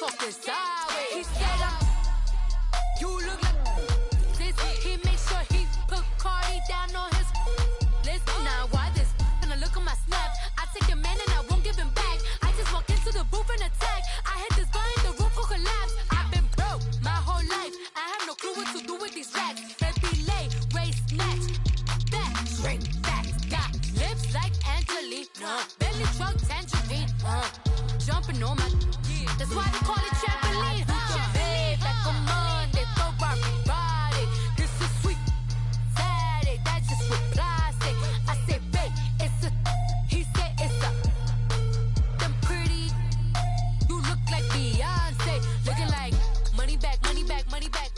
talking sideways. He said you look like this. He makes sure he put Cardi down on his list. Now why this? Gonna look at my snap. I take your man and I won't give him back. I just walk into the booth and attack. I hit this guy in the roof will collapse. I've been broke my whole life. I have no clue what to do with these rats. Baby lay, race, snatch, back, shrink, back. Got lips like Angelina, belly truck, tangerine, jumping on my. That's why they call it trampoline. Babe, like a Monday, Ferrari body. This is sweet Saturday, that's just with plastic. I say, babe, it's a. He said it's a. Them pretty. You look like Beyonce, looking like money back, money back, money back,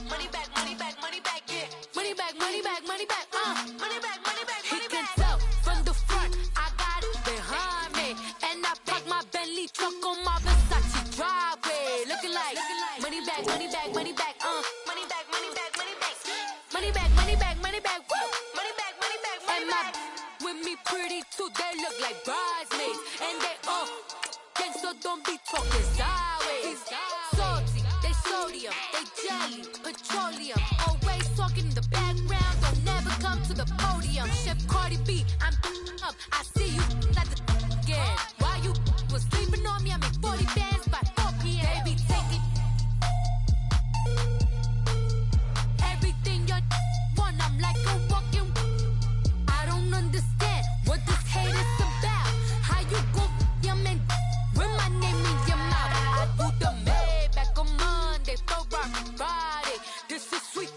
money back, money back, money back, yeah. Money back, money back, money back, money back, money back. He can tell from the front, I got it behind me, and I park my Bentley truck on my Versace driveway, looking like money back, money back, money back, money back, money back, money back, money back, money back, money back, woo, money back, money back, money back. With me pretty too, they look like bridesmaids, and they all so don't be talking sideways. Salty, they sodium, they jelly, petroleum. Always talking in the background, don't never come to the podium. Chef Cardi B, I'm up. I see you at the again. Why you was sleeping on me? I make 40 bands by 4 p.m. Baby, take it. Everything you want, I'm like a walking. I don't understand what this hate is about. How you go, your man? With my name in your mouth, I do the Maybach on Monday, Ferrari body. This is sweet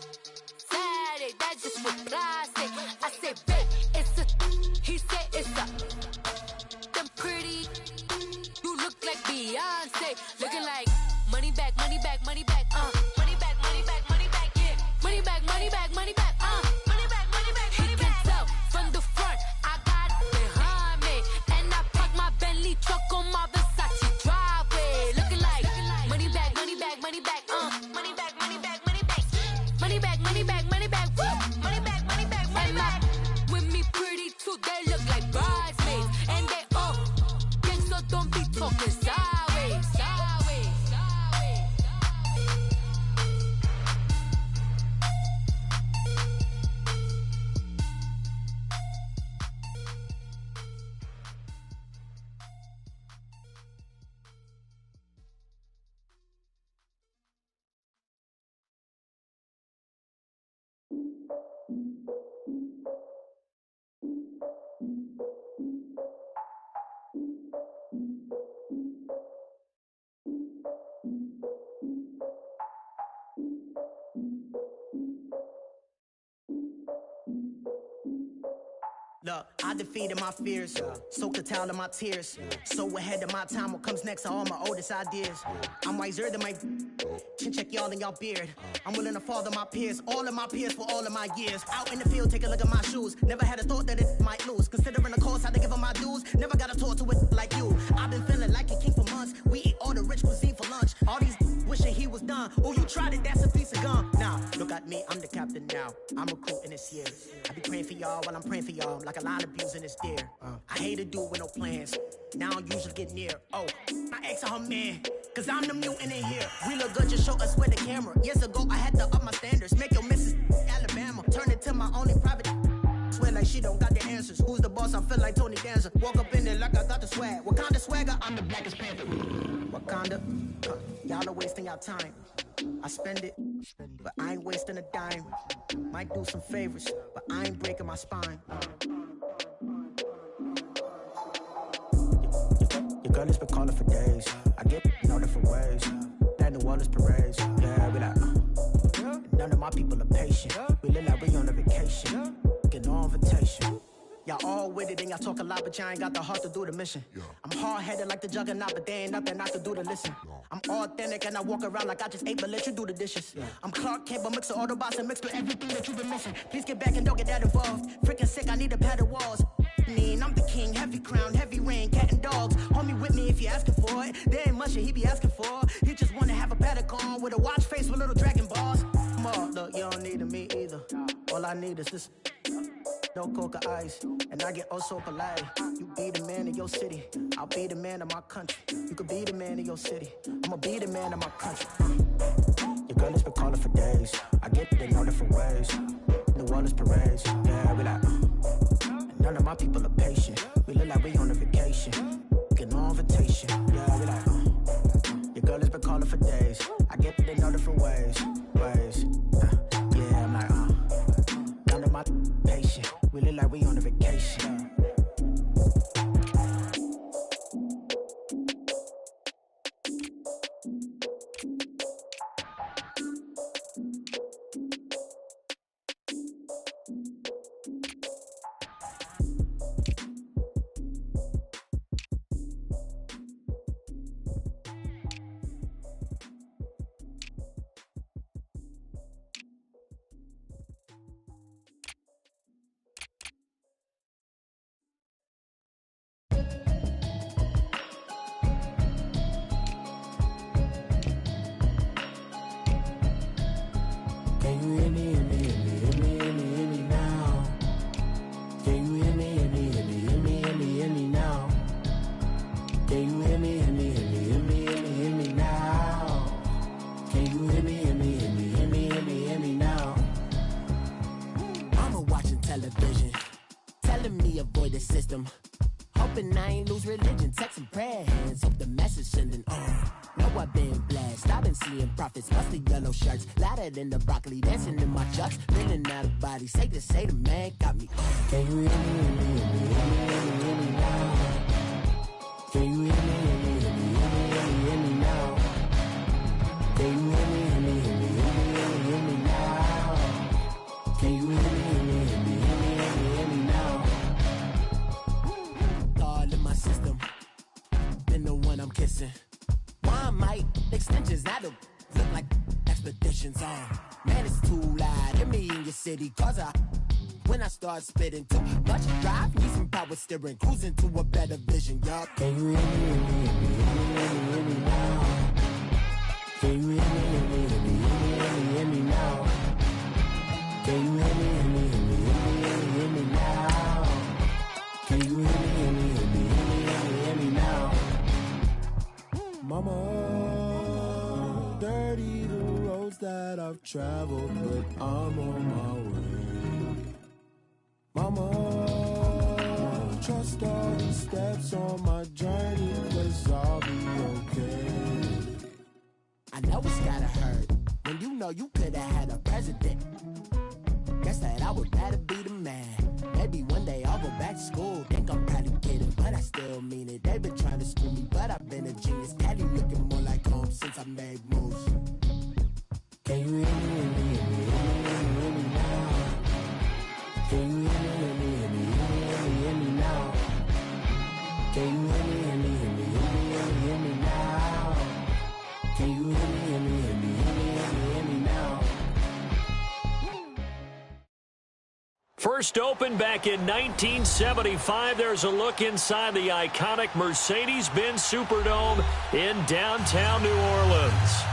Saturday, that's just with plastic. I say, babe, it's a. He said it's a. Them pretty. You look like Beyonce, looking like money back, money back, money back, money back, money back, money back, yeah. Money back, money back, money back, money back, money back. He can tell from the front, I got it behind me, and I park my Bentley truck on my Versace driveway, looking like money back, money back, money back, money back, money back, money back, money back, money back, money back, woo, money back, money back, money back. With me pretty too, they look like bridesmaids, and they all gang, so don't be talking sideways, sideways, sideways. Look, I defeated my fears, soaked a towel in my tears. So ahead of my time, what comes next are all my oldest ideas. I'm wiser than my chin check y'all in y'all beard. I'm willing to father my peers, all of my peers for all of my years. Out in the field, take a look at my shoes. Never had a thought that it might lose. Considering the cost, had to give them my dues. Never got a talk to it like you. I've been feeling like a king for months. We eat all the rich cuisine for lunch. All these wishing he was done. Oh, you tried it, that's a piece of gum. Now, look at me, I'm the captain now. I'm recruiting this year. I be praying for y'all while I'm praying for y'all. Like a line of abusing this deer. I hate to do it with no plans. Now I usually get near. Oh, I ex her man. Cause I'm the mutant in here. We look good, just show us where the camera. Years ago, I had to up my standards. Make your missus Alabama. Turn it to my only private. Swear like she don't got the answers. Who's the boss? I feel like Tony Danza. Walk up in there like I got the swag. What kind of swagger? I'm the blackest panther. Wakanda. Y'all are wasting your time. I spend it, but I ain't wasting a dime. Might do some favors, but I ain't breaking my spine. Your girl has been calling for days. I get no different ways. That New Orleans parades. Yeah, we like, none of my people are patient. We look like we on a vacation. Get no invitation. Y'all all with it and y'all talk a lot, but y'all ain't got the heart to do the mission. I'm hard-headed like the juggernaut, but there ain't nothing I can do to listen. I'm authentic and I walk around like I just ate, but let you do the dishes. I'm Clark Kent, but mix the Autobots and mix with everything that you've been missing. Please get back and don't get that involved. Freaking sick, I need a padded walls. I'm the king, heavy crown, heavy rain, cat and dogs. Homie with me if you're asking for it. There ain't much that he be asking for. He just wanna have a paddock on with a watch face with little dragon balls. Look, you don't need me either. All I need is this. No coca ice, and And I get oh so polite. You be the man of your city, I'll be the man of my country. You could be the man of your city, I'ma be the man of my country. Your girl has been calling for days, I get it in all different ways. New Orleans parades, yeah, we like and none of my people are patient. We look like we on a vacation, get no invitation, yeah, we like your girl has been calling for days, I get it in all different ways. Yeah, I'm like none of my patient. We look like we on a vacation. In the broccoli, dancing in my chucks, feeling out of body. Say the man got me. Can you hear me, hear me, hear me, hear me, hear me, hear me now? Can you hear me, hear me, hear me, hear me, hear me, hear me now? Can you hear me, hear me, hear me, hear me, hear me, hear me now? Can you hear me, hear me, hear me, hear me, hear me, hear me now? All in my system, been the one I'm kissing. Why I might extensions out of look like expeditions on. Man, it's too loud. Hear me in your city, cause when I start spitting too much drive, need some power steering, cruising to a better vision, yup. Can you hear me, hear me, hear me, hear me, hear me now? Can you hear me, hear me, hear me, hear me, hear me now? Can you hear me, hear me, hear me, hear me, hear me now? Can you hear me, hear me, hear me, hear me now? Mama, dirty the roads that I've traveled, but I'm on my way. Mama, trust all the steps on my journey, 'cause I'll be okay. I know it's gotta hurt when you know you could've had a president. Guess that I would rather be the man. Maybe one day I'll go back to school. Think I'm probably kidding, but I still mean it. They've been trying to screw me, but I've been a genius. Cali looking more like home since I made moves. Can you hear me, hear me, hear me, hear me, hear me now? Can you hear me, hear me, hear me, hear me, hear me now? Can you hear me, hear me, hear me, hear me, hear me, hear me now? Can you hear me, hear me, hear me, hear me, hear me, hear me now? First opened back in 1975, there's a look inside the iconic Mercedes-Benz Superdome in downtown New Orleans.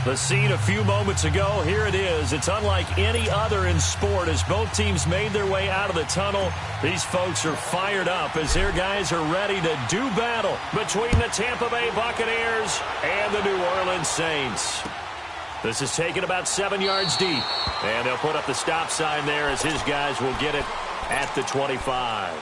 The scene a few moments ago, here it is. It's unlike any other in sport as both teams made their way out of the tunnel. These folks are fired up as their guys are ready to do battle between the Tampa Bay Buccaneers and the New Orleans Saints. This is taken about 7 yards deep, and they'll put up the stop sign there as his guys will get it at the 25.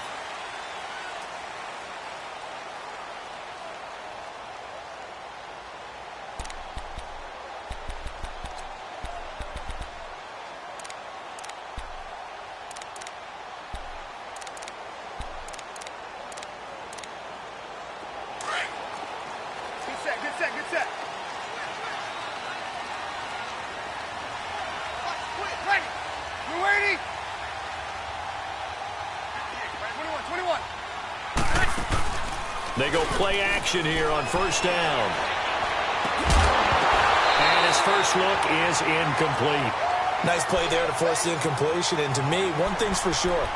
They go play action here on first down. And his first look is incomplete. Nice play there to force the incompletion. And to me, one thing's for sure.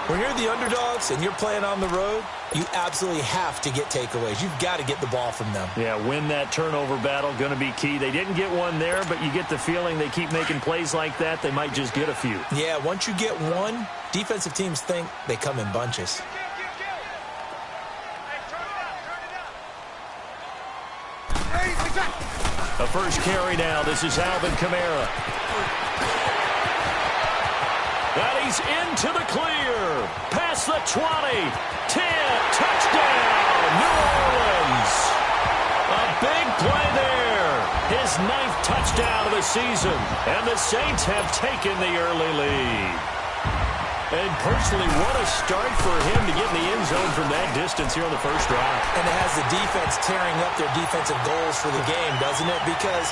When you're the underdogs and you're playing on the road, you absolutely have to get takeaways. You've got to get the ball from them. Yeah, win that turnover battle, going to be key. They didn't get one there, but you get the feeling they keep making plays like that, they might just get a few. Yeah, once you get one, defensive teams think they come in bunches. A first carry now. This is Alvin Kamara. And he's into the clear. Past the 20. 10. Touchdown, New Orleans. A big play there. His 9th touchdown of the season. And the Saints have taken the early lead. And personally, what a start for him to get in the end zone from that distance here on the first drive. And it has the defense tearing up their defensive goals for the game, doesn't it? Because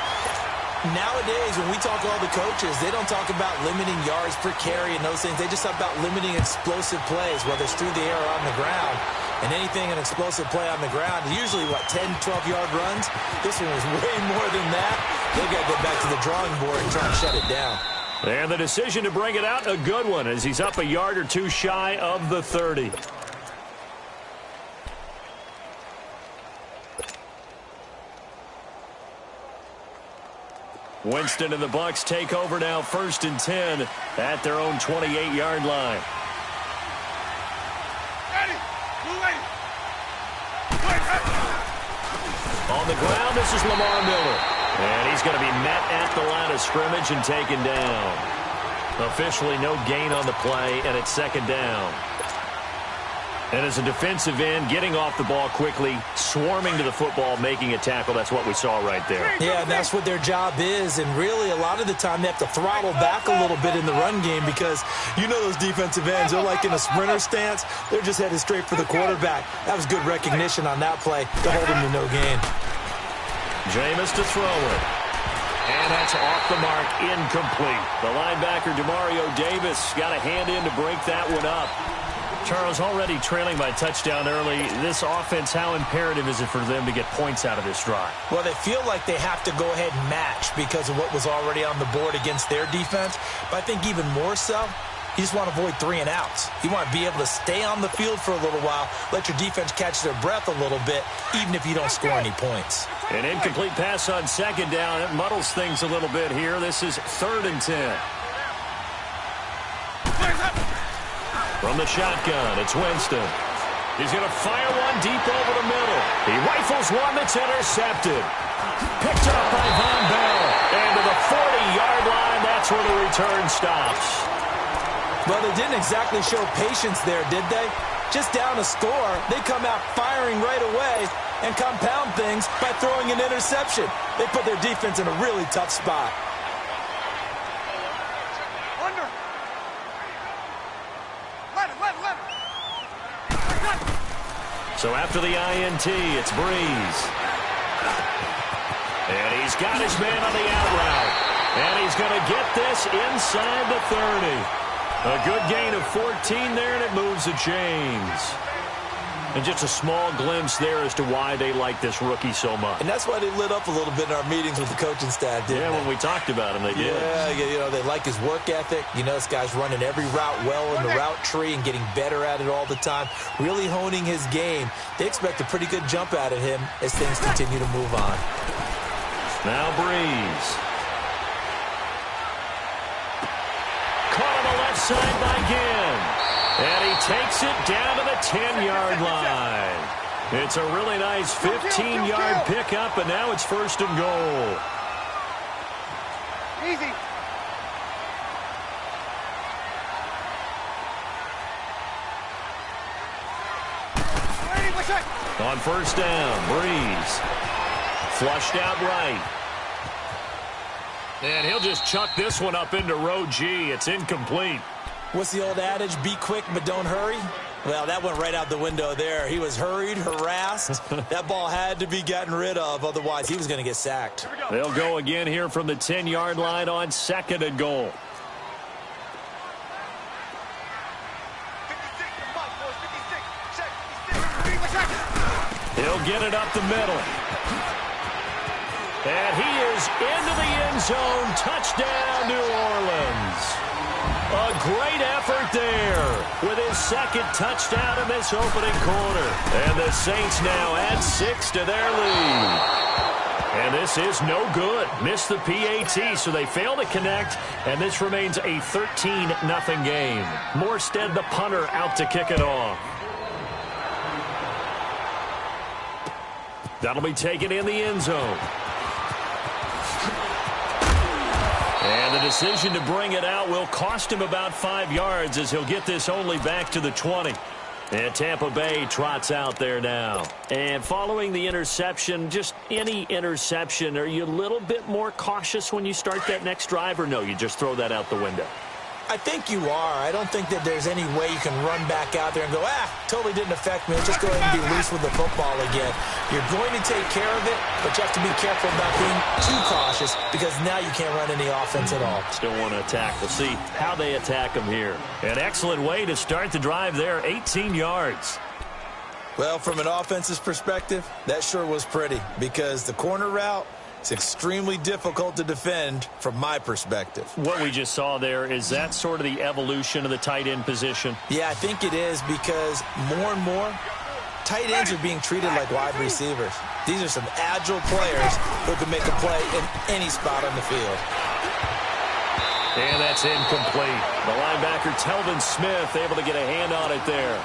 nowadays, when we talk to all the coaches, they don't talk about limiting yards per carry and those things. They just talk about limiting explosive plays, whether it's through the air or on the ground. And anything an explosive play on the ground, usually, 10, 12-yard runs? This one was way more than that. They've got to go back to the drawing board and try and shut it down. And the decision to bring it out, a good one, as he's up a yard or two shy of the 30. Winston and the Bucs take over now, 1st and 10 at their own 28-yard line. On the ground, this is Lamar Miller. And he's going to be met at the line of scrimmage and taken down. Officially no gain on the play, and it's 2nd down. And as a defensive end, getting off the ball quickly, swarming to the football, making a tackle, that's what we saw right there. Yeah, and that's what their job is. And really, a lot of the time, they have to throttle back a little bit in the run game because you know those defensive ends, they're like in a sprinter stance. They're just headed straight for the quarterback. That was good recognition on that play to hold him to no gain. Jameis to throw it. And that's off the mark, incomplete. The linebacker, Demario Davis, got a hand in to break that one up. Charles, already trailing by touchdown early. This offense, how imperative is it for them to get points out of this drive? Well, they feel like they have to go ahead and match because of what was already on the board against their defense. But I think even more so, you just want to avoid 3 and outs. You want to be able to stay on the field for a little while, let your defense catch their breath a little bit, even if you don't score any points. An incomplete pass on 2nd down. It muddles things a little bit here. This is 3rd and 10. From the shotgun, it's Winston. He's going to fire one deep over the middle. He rifles one that's intercepted. Picked up by Von Bell. And to the 40-yard line, that's where the return stops. Well, they didn't exactly show patience there, did they? Just down a score, they come out firing right away and compound things by throwing an interception. They put their defense in a really tough spot. So after the INT, it's Breeze. And he's got his man on the out route. And he's going to get this inside the 30. A good gain of 14 there, and it moves the chains. And just a small glimpse there as to why they like this rookie so much. And that's why they lit up a little bit in our meetings with the coaching staff, didn't they? When we talked about him, they did. Yeah, they like his work ethic. This guy's running every route well in the route tree and getting better at it all the time, really honing his game. They expect a pretty good jump out of him as things continue to move on. Now Breeze. Caught on the left side by Ginn. And he takes it down to the 10-yard line. It's a really nice 15-yard pickup, and now it's 1st and goal. Easy. On 1st down, Breeze. Flushed out right. And he'll just chuck this one up into row G. It's incomplete. What's the old adage? Be quick, but don't hurry. Well, that went right out the window there. He was hurried, harassed. That ball had to be gotten rid of. Otherwise, he was going to get sacked. They'll go again here from the 10-yard line on 2nd and goal. He'll get it up the middle. And he is into the end zone. Touchdown, New Orleans. A great effort there with his second touchdown in this opening quarter. And the Saints now add 6 to their lead. And this is no good. Missed the PAT, so they fail to connect, and this remains a 13-0 game. Morstead, the punter, out to kick it off. That'll be taken in the end zone. And the decision to bring it out will cost him about 5 yards as he'll get this only back to the 20. And Tampa Bay trots out there now. And following the interception, just any interception, are you a little bit more cautious when you start that next drive, or no, you just throw that out the window? I think you are. I don't think that there's any way you can run back out there and go, totally didn't affect me. Let's just go ahead and be loose with the football again. You're going to take care of it, but you have to be careful about being too cautious because now you can't run any offense at all. Still want to attack. We'll see how they attack them here. An excellent way to start the drive there, 18 yards. Well, from an offensive perspective, that sure was pretty because the corner route, it's extremely difficult to defend from my perspective. What we just saw there, is that sort of the evolution of the tight end position? Yeah, I think it is because more and more, tight ends are being treated like wide receivers. These are some agile players who can make a play in any spot on the field. And that's incomplete. The linebacker, Telvin Smith, able to get a hand on it there.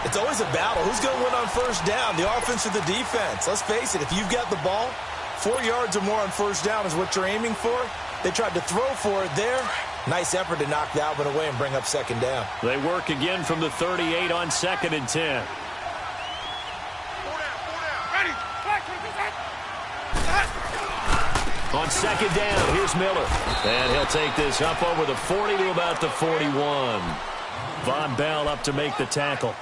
It's always a battle. Who's going to win on first down, the offense or the defense? Let's face it, if you've got the ball, 4 yards or more on first down is what you're aiming for. They tried to throw for it there. Nice effort to knock that one away and bring up second down. They work again from the 38 on 2nd and 10. On 2nd down, here's Miller. And he'll take this up over the 40 to about the 41. Von Bell up to make the tackle.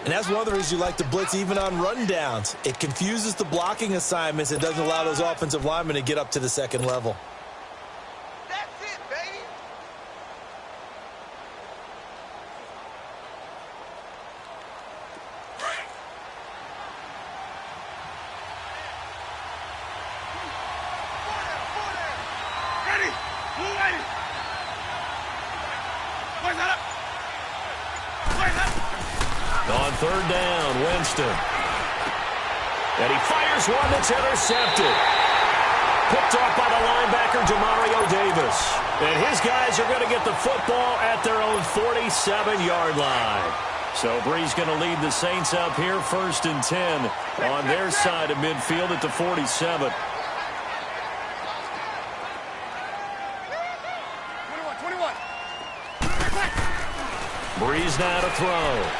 And that's one of the reasons you like to blitz even on rundowns. It confuses the blocking assignments. It doesn't allow those offensive linemen to get up to the second level. That's it, baby. Ready. Move ready. Where's that up? Where's that? On 3rd down, Winston. And he fires one that's intercepted. Picked off by the linebacker, Demario Davis. And his guys are going to get the football at their own 47-yard line. So Bree's going to lead the Saints up here, 1st and 10 on their side of midfield at the 47. 21. Breeze now to throw.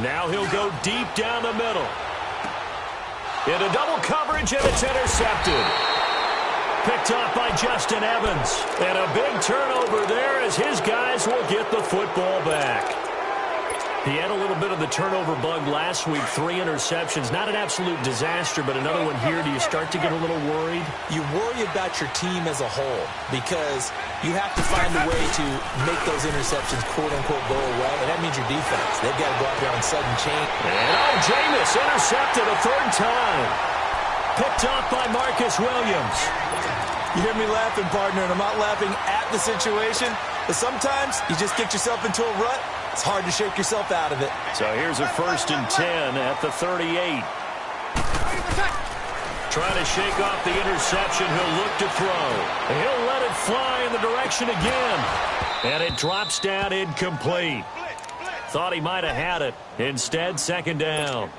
Now he'll go deep down the middle. Into double coverage, and it's intercepted. Picked off by Justin Evans. And a big turnover there as his guys will get the football back. He had a little bit of the turnover bug last week, 3 interceptions. Not an absolute disaster, but another one here. Do you start to get a little worried? You worry about your team as a whole because you have to find a way to make those interceptions, quote-unquote, go away, and that means your defense. They've got to go out there on sudden change. And Jameis intercepted a 3rd time. Picked off by Marcus Williams. You hear me laughing, partner, and I'm not laughing at the situation, but sometimes you just get yourself into a rut. It's hard to shake yourself out of it. So here's a 1st and 10 at the 38. Trying to shake off the interception. He'll look to throw. He'll let it fly in the direction again. And it drops down incomplete. Thought he might have had it. Instead, 2nd down.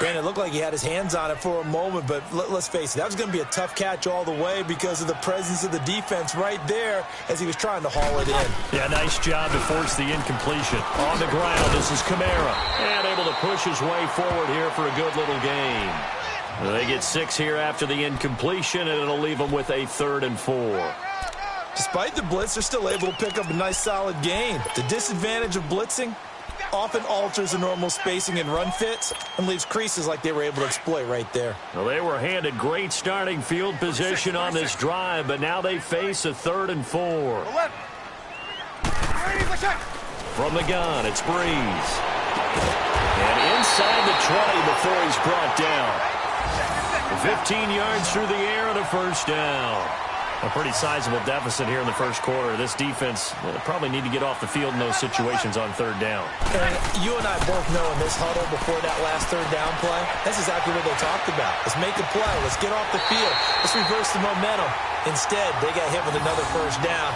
Brandon, it looked like he had his hands on it for a moment, but let's face it, that was going to be a tough catch all the way because of the presence of the defense right there as he was trying to haul it in. Yeah, nice job to force the incompletion. On the ground, this is Kamara. And able to push his way forward here for a good little gain. They get 6 here after the incompletion, and it'll leave them with a 3rd and 4. Despite the blitz, they're still able to pick up a nice solid gain. The disadvantage of blitzing often alters the normal spacing and run fits and leaves creases like they were able to exploit right there. Well, they were handed great starting field position on this drive, but now they face a 3rd and 4. From the gun, it's Breeze. And inside the 20 before he's brought down. 15 yards through the air and a first down. A pretty sizable deficit here in the first quarter. This defense probably need to get off the field in those situations on third down. And you and I both know in this huddle before that last third down play, that's exactly what they talked about. Let's make a play. Let's get off the field. Let's reverse the momentum. Instead, they got hit with another first down,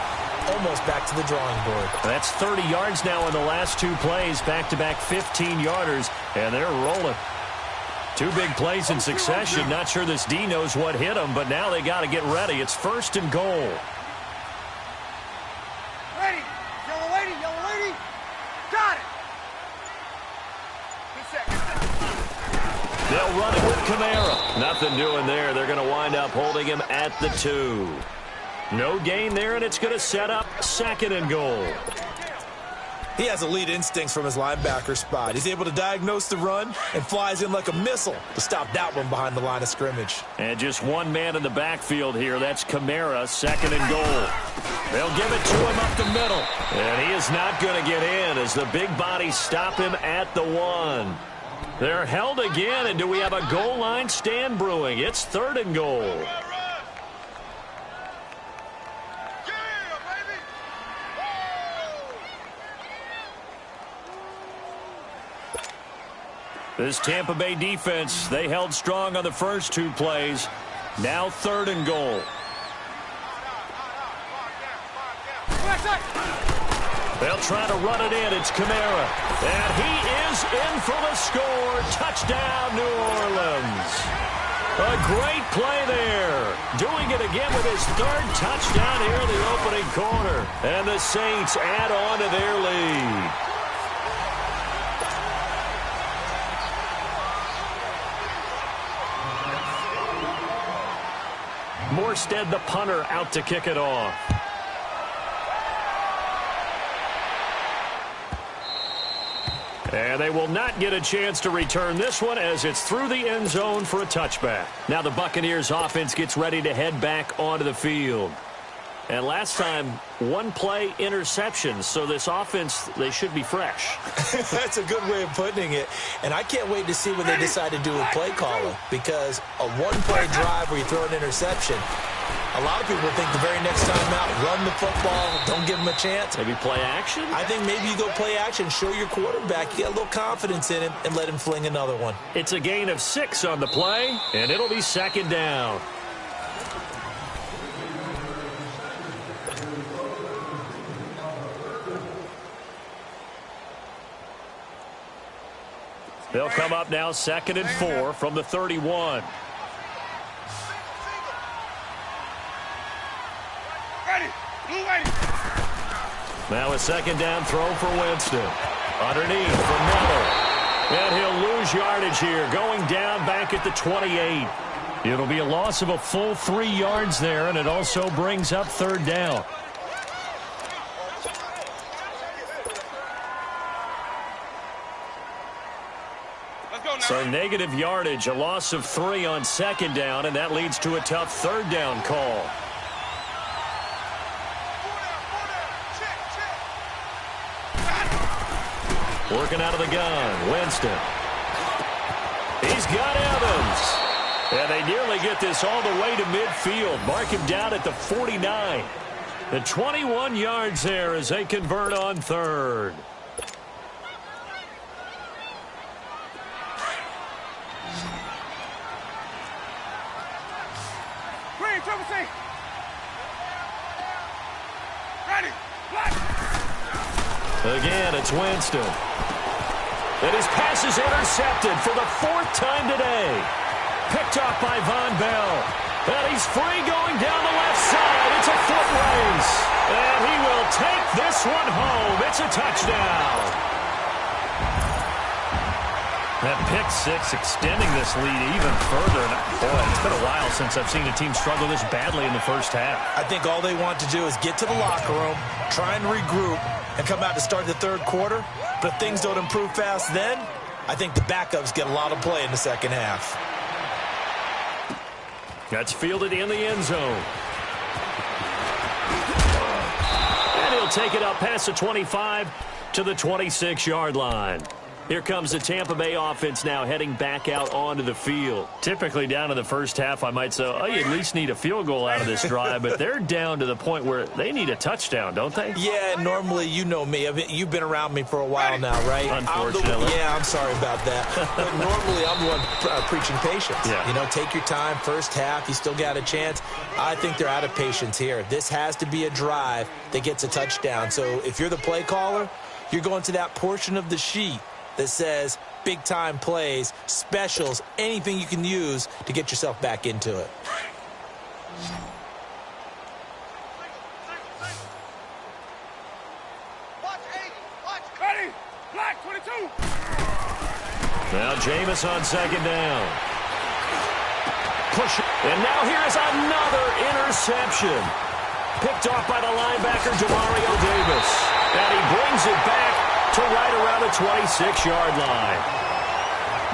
almost back to the drawing board. That's 30 yards now in the last two plays, back-to-back 15-yarders, and they're rolling. Two big plays in succession. Not sure this D knows what hit them, but now they got to get ready. It's first and goal. Ready. Yellow lady. Got it. Good set. They'll run it with Kamara. Nothing doing there. They're going to wind up holding him at the 2. No gain there, and it's going to set up second and goal. He has elite instincts from his linebacker spot. He's able to diagnose the run and flies in like a missile to stop that one behind the line of scrimmage. And just one man in the backfield here. That's Kamara, second and goal. They'll give it to him up the middle. And he is not going to get in as the big bodies stop him at the 1. They're held again, and do we have a goal line stand brewing? It's third and goal. This Tampa Bay defense, they held strong on the first two plays. Now third and goal. They'll try to run it in. It's Kamara. And he is in for the score. Touchdown, New Orleans. A great play there. Doing it again with his third touchdown here in the opening quarter. And the Saints add on to their lead. Morstead, the punter, out to kick it off. And they will not get a chance to return this one as it's through the end zone for a touchback. Now the Buccaneers offense gets ready to head back onto the field. And last time, one play interception. So this offense, they should be fresh. That's a good way of putting it. And I can't wait to see what they decide to do with play calling. Because a one-play drive where you throw an interception, a lot of people think the very next time out, run the football, don't give them a chance. Maybe play action? I think maybe you go play action, show your quarterback, you got a little confidence in him, and let him fling another one. It's a gain of 6 on the play, and it'll be second down. They'll come up now second and 4 from the 31. Now a second down throw for Winston. Underneath for Miller. And he'll lose yardage here, going down back at the 28. It'll be a loss of a full 3 yards there, and it also brings up third down. So negative yardage, a loss of 3 on second down, and that leads to a tough third down call. Working out of the gun, Winston. He's got Evans. And they nearly get this all the way to midfield. Mark him down at the 49. The 21 yards there as they convert on third. Again, it's Winston. And his pass is intercepted for the 4th time today. Picked off by Von Bell. And he's free going down the left side. It's a foot race. And he will take this one home. It's a touchdown. That pick 6 extending this lead even further. Boy, it's been a while since I've seen a team struggle this badly in the first half. I think all they want to do is get to the locker room, try and regroup, and come out to start the third quarter. But if things don't improve fast then, I think the backups get a lot of play in the second half. That's fielded in the end zone. And he'll take it up past the 25 to the 26-yard line. Here comes the Tampa Bay offense now heading back out onto the field. Typically down in the first half, I might say, oh, you at least need a field goal out of this drive, but they're down to the point where they need a touchdown, don't they? Yeah, normally, you know me. You've been around me for a while now, right? Unfortunately. I'm sorry about that. But normally, I'm the one preaching patience. Yeah. You know, take your time. First half, you still got a chance. I think they're out of patience here. This has to be a drive that gets a touchdown. So if you're the play caller, you're going to that portion of the sheet that says big-time plays, specials, anything you can use to get yourself back into it. Ready? Black 22. Now Jameis on second down. Push. And now here's another interception. Picked off by the linebacker, Demario Davis. And he brings it back to right around the 26-yard line.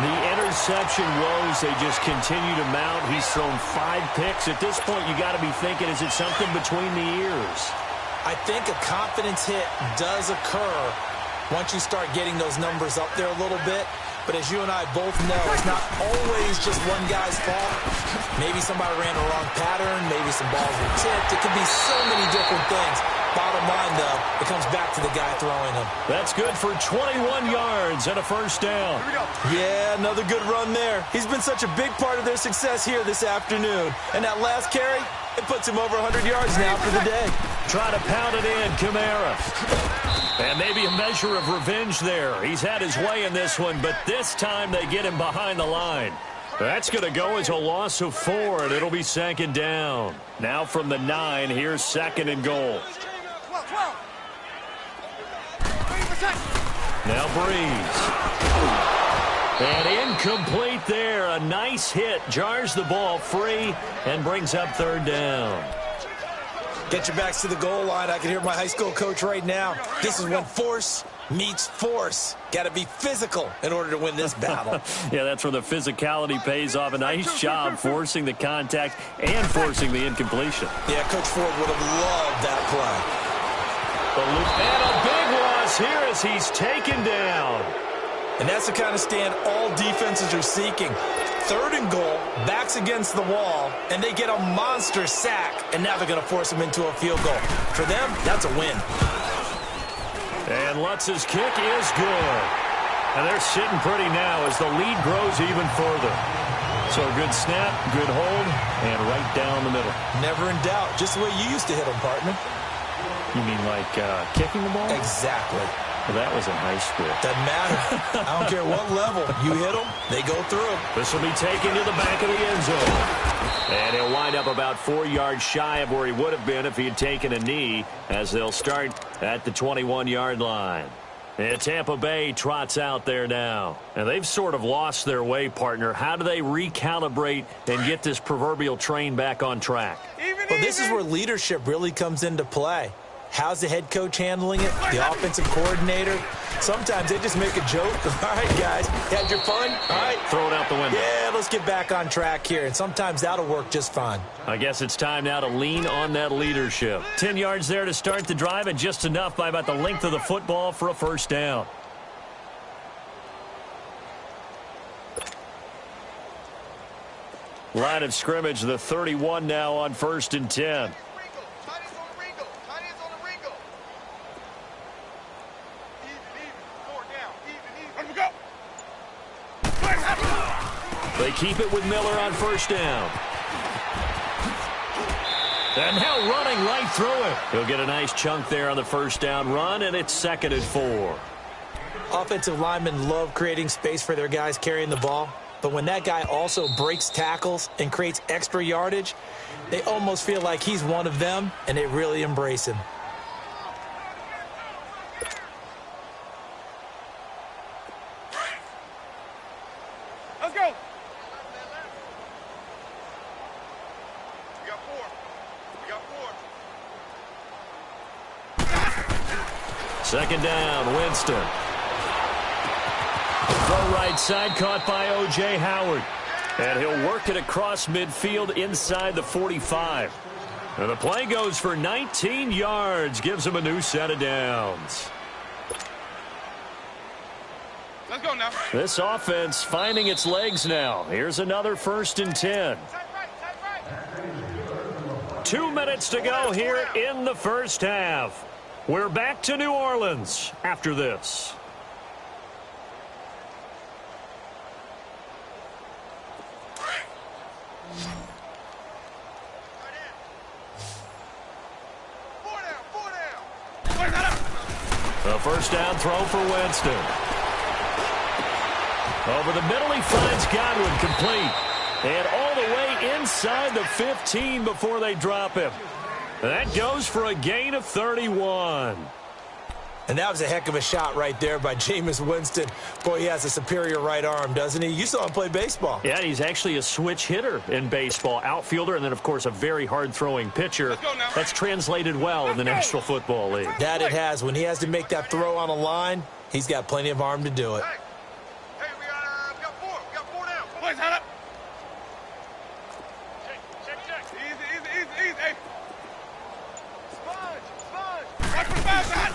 The interception woes, they just continue to mount. He's thrown 5 picks. At this point, you got to be thinking, is it something between the ears? I think a confidence hit does occur once you start getting those numbers up there a little bit. But as you and I both know, it's not always just one guy's fault. Maybe somebody ran a wrong pattern. Maybe some balls were tipped. It could be so many different things. Bottom line, though, it comes back to the guy throwing them. That's good for 21 yards and a first down. Yeah, another good run there. He's been such a big part of their success here this afternoon. And that last carry, it puts him over 100 yards now for the day. Try to pound it in, Kamara. And maybe a measure of revenge there. He's had his way in this one, but this time they get him behind the line. That's going to go as a loss of 4, and it'll be second down. Now from the 9, here's second and goal. 12. Now Breeze. And incomplete there. A nice hit. Jars the ball free and brings up third down. Get your backs to the goal line. I can hear my high school coach right now. This is when force meets force. Got to be physical in order to win this battle. Yeah, that's where the physicality pays off. A nice job forcing the contact and forcing the incompletion. Yeah, Coach Ford would have loved that play. And a big loss here as he's taken down. And that's the kind of stand all defenses are seeking. Third and goal, backs against the wall, and they get a monster sack, and now they're going to force him into a field goal. For them, that's a win. And Lutz's kick is good. And they're sitting pretty now as the lead grows even further. So good snap, good hold, and right down the middle. Never in doubt. Just the way you used to hit them, partner. You mean like kicking the ball? Exactly. Well, that was in high school. Doesn't matter. I don't care what level. You hit them, they go through. This will be taken to the back of the end zone. And he'll wind up about 4 yards shy of where he would have been if he had taken a knee, as they'll start at the 21-yard line. And Tampa Bay trots out there now. And they've sort of lost their way, partner. How do they recalibrate and get this proverbial train back on track? Well, this is where leadership really comes into play. How's the head coach handling it? The offensive coordinator? Sometimes they just make a joke. All right, guys, had your fun? All right. Throw it out the window. Yeah, let's get back on track here. And sometimes that'll work just fine. I guess it's time now to lean on that leadership. 10 yards there to start the drive, and just enough by about the length of the football for a first down. Line of scrimmage, the 31 now on 1st and 10. They keep it with Miller on first down. And now running right through it. He'll get a nice chunk there on the first down run, and it's 2nd and 4. Offensive linemen love creating space for their guys carrying the ball. But when that guy also breaks tackles and creates extra yardage, they almost feel like he's one of them, and they really embrace him. Let's go. We got four. Second down, Winston. Throw right side, caught by O.J. Howard. And he'll work it across midfield inside the 45. And the play goes for 19 yards, gives him a new set of downs. Let's go now. This offense finding its legs now. Here's another 1st and 10. 2 minutes to go here in the first half. We're back to New Orleans after this. A first down throw for Winston. Over the middle, he finds Godwin complete. And all the way inside the 15 before they drop him. That goes for a gain of 31. And that was a heck of a shot right there by Jameis Winston. Boy, he has a superior right arm, doesn't he? You saw him play baseball. Yeah, he's actually a switch hitter in baseball. Outfielder, and then, of course, a very hard-throwing pitcher. That's translated well in the National Football League. That it has. When he has to make that throw on a line, he's got plenty of arm to do it. Hey, we got 4. We got 4 down. Boys, head up. Check. Easy. Hey. Sponge. Watch for the foul shot.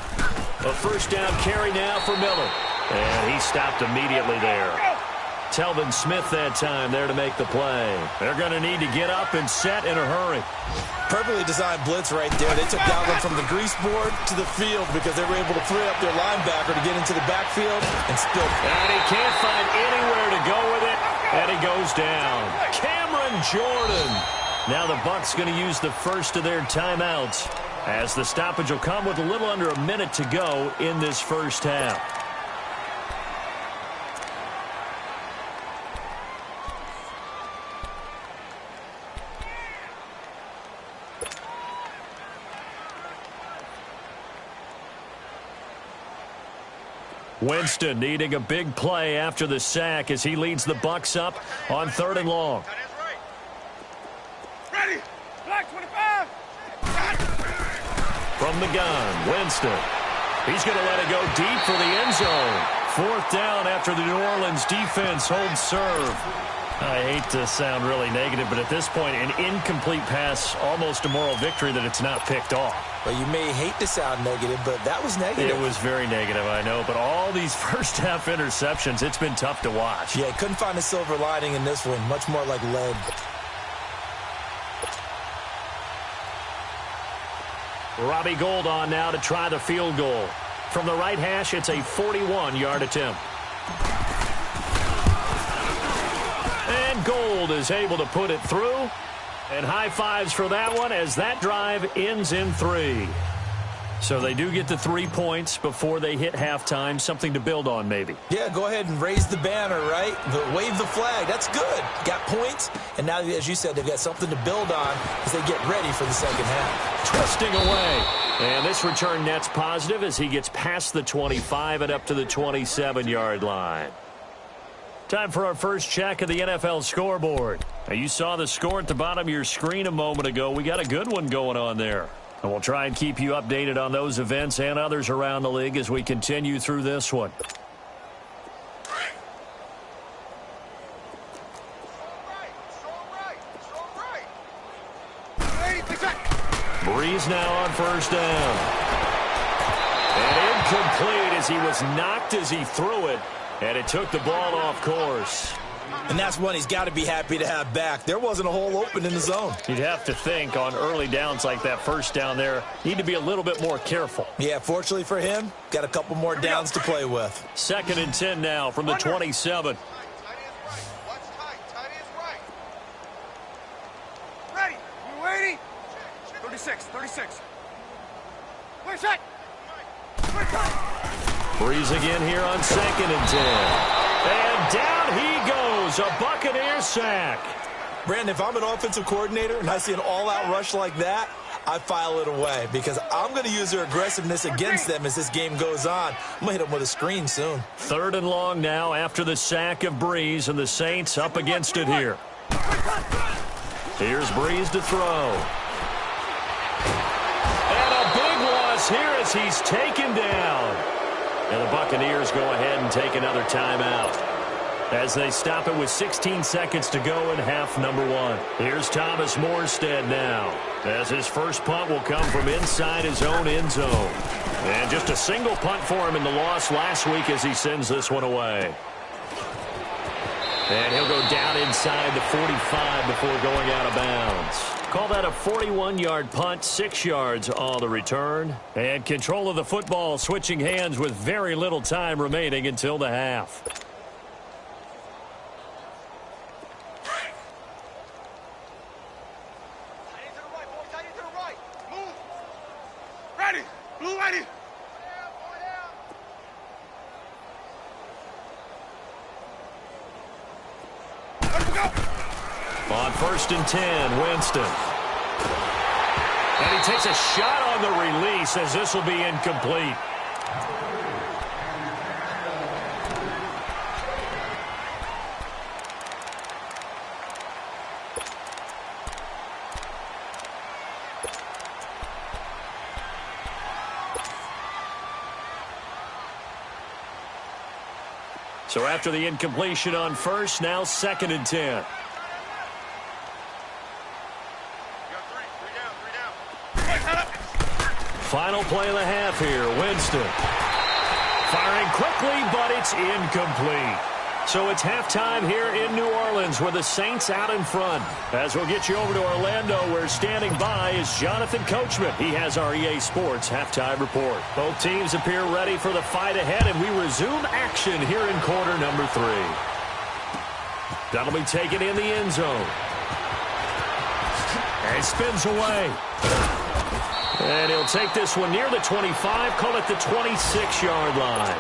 A first down carry now for Miller. And he stopped immediately there. Telvin Smith that time there to make the play. They're going to need to get up and set in a hurry. Perfectly designed blitz right there. They took Godwin from the grease board to the field because they were able to free up their linebacker to get into the backfield and spill. And he can't find anywhere to go with it. And he goes down. Cameron Jordan. Now the Bucs going to use the first of their timeouts, as the stoppage will come with a little under a minute to go in this first half. Winston needing a big play after the sack as he leads the Bucs up on 3rd and long. Ready. Black 25. From the gun, Winston. He's going to let it go deep for the end zone. 4th down after the New Orleans defense holds serve. I hate to sound really negative, but at this point, an incomplete pass, almost a moral victory that it's not picked off. Well, you may hate to sound negative, but that was negative. It was very negative, I know, but all these first-half interceptions, it's been tough to watch. Yeah, couldn't find a silver lining in this one. Much more like lead. Robbie Gould on now to try the field goal. From the right hash, it's a 41-yard attempt. And Gould is able to put it through. And high fives for that one as that drive ends in 3. So they do get the 3 points before they hit halftime. Something to build on, maybe. Yeah, go ahead and raise the banner, right? Wave the flag. That's good. Got points. And now, as you said, they've got something to build on as they get ready for the second half. Twisting away. And this return net's positive as he gets past the 25 and up to the 27-yard line. Time for our first check of the NFL scoreboard. Now, you saw the score at the bottom of your screen a moment ago. We got a good one going on there. And we'll try and keep you updated on those events and others around the league as we continue through this one. Breeze now on first down. And incomplete as he was knocked as he threw it. And it took the ball off course. And that's one he's got to be happy to have back. There wasn't a hole open in the zone. You'd have to think on early downs like that first down there, need to be a little bit more careful. Yeah, fortunately for him, got a couple more downs to play with. 2nd and 10 now from the 27. Ready. You waiting? 36. Where's that? Breeze again here on 2nd and 10. And down he goes. A Buccaneer sack. Brandon, if I'm an offensive coordinator and I see an all-out rush like that, I file it away because I'm going to use their aggressiveness against them as this game goes on. I'm going to hit them with a screen soon. 3rd and long now after the sack of Breeze, and the Saints up against it here. Here's Breeze to throw. And a big loss here as he's taken down. And the Buccaneers go ahead and take another timeout as they stop it with 16 seconds to go in half number 1. Here's Thomas Morstead now as his first punt will come from inside his own end zone. And just a single punt for him in the loss last week as he sends this one away. And he'll go down inside the 45 before going out of bounds. Call that a 41-yard punt, 6 yards on the return. And control of the football switching hands with very little time remaining until the half. Ready. Blue ready. On 1st and 10, Winston. And he takes a shot on the release as this will be incomplete. So after the incompletion on 1st, now 2nd and 10. Final play of the half here. Winston firing quickly, but it's incomplete. So it's halftime here in New Orleans with the Saints out in front. As we'll get you over to Orlando, where standing by is Jonathan Coachman. He has our EA Sports halftime report. Both teams appear ready for the fight ahead, and we resume action here in quarter number 3. That'll be taken in the end zone. And spins away. And he'll take this one near the 25, call it the 26-yard line.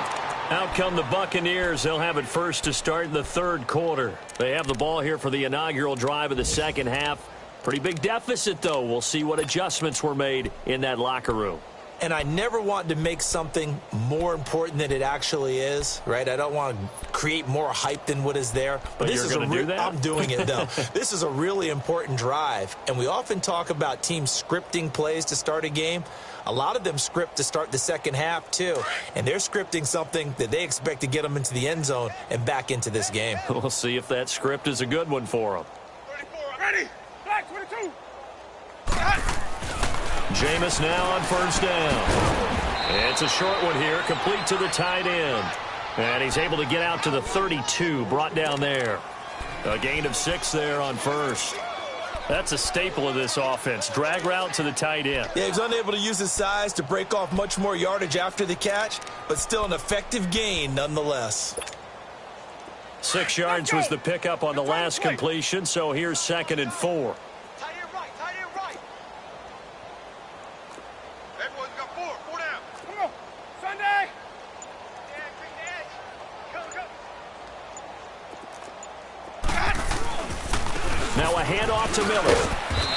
Out come the Buccaneers. They'll have it first to start the 3rd quarter. They have the ball here for the inaugural drive of the 2nd half. Pretty big deficit, though. We'll see what adjustments were made in that locker room. And I never want to make something more important than it actually is, right? I don't want to create more hype than what is there. But this is going to do that? I'm doing it, though. This is a really important drive. And we often talk about teams scripting plays to start a game. A lot of them script to start the 2nd half, too. And they're scripting something that they expect to get them into the end zone and back into this game. We'll see if that script is a good one for them. 34, ready. Black 22. Jameis now on 1st down. It's a short one here, complete to the tight end. And he's able to get out to the 32, brought down there. A gain of 6 there on 1st. That's a staple of this offense. Drag route to the tight end. Yeah, he was unable to use his size to break off much more yardage after the catch, but still an effective gain nonetheless. 6 yards was the pickup on the last completion, so here's 2nd and 4. Tight end right. Tight end right. Everyone's got 4 down. Come on. Sunday. Yeah, bring the edge. Go. Now a handoff to Miller.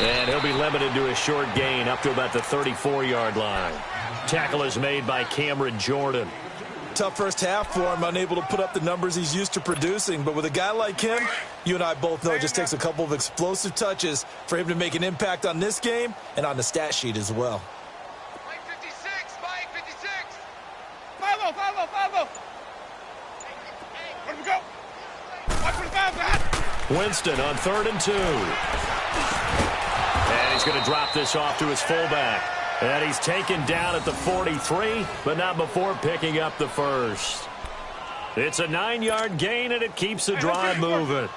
And he'll be limited to a short gain up to about the 34-yard line. Tackle is made by Cameron Jordan. Tough first half for him, unable to put up the numbers he's used to producing. But with a guy like him, you and I both know it just takes a couple of explosive touches for him to make an impact on this game and on the stat sheet as well. Mike 56. Mike 56. 5-0. 5-0. Where do we go? Watch for the foul, man. Winston on 3rd and 2. And he's going to drop this off to his fullback. And he's taken down at the 43, but not before picking up the 1st. It's a 9-yard gain, and it keeps the drive moving.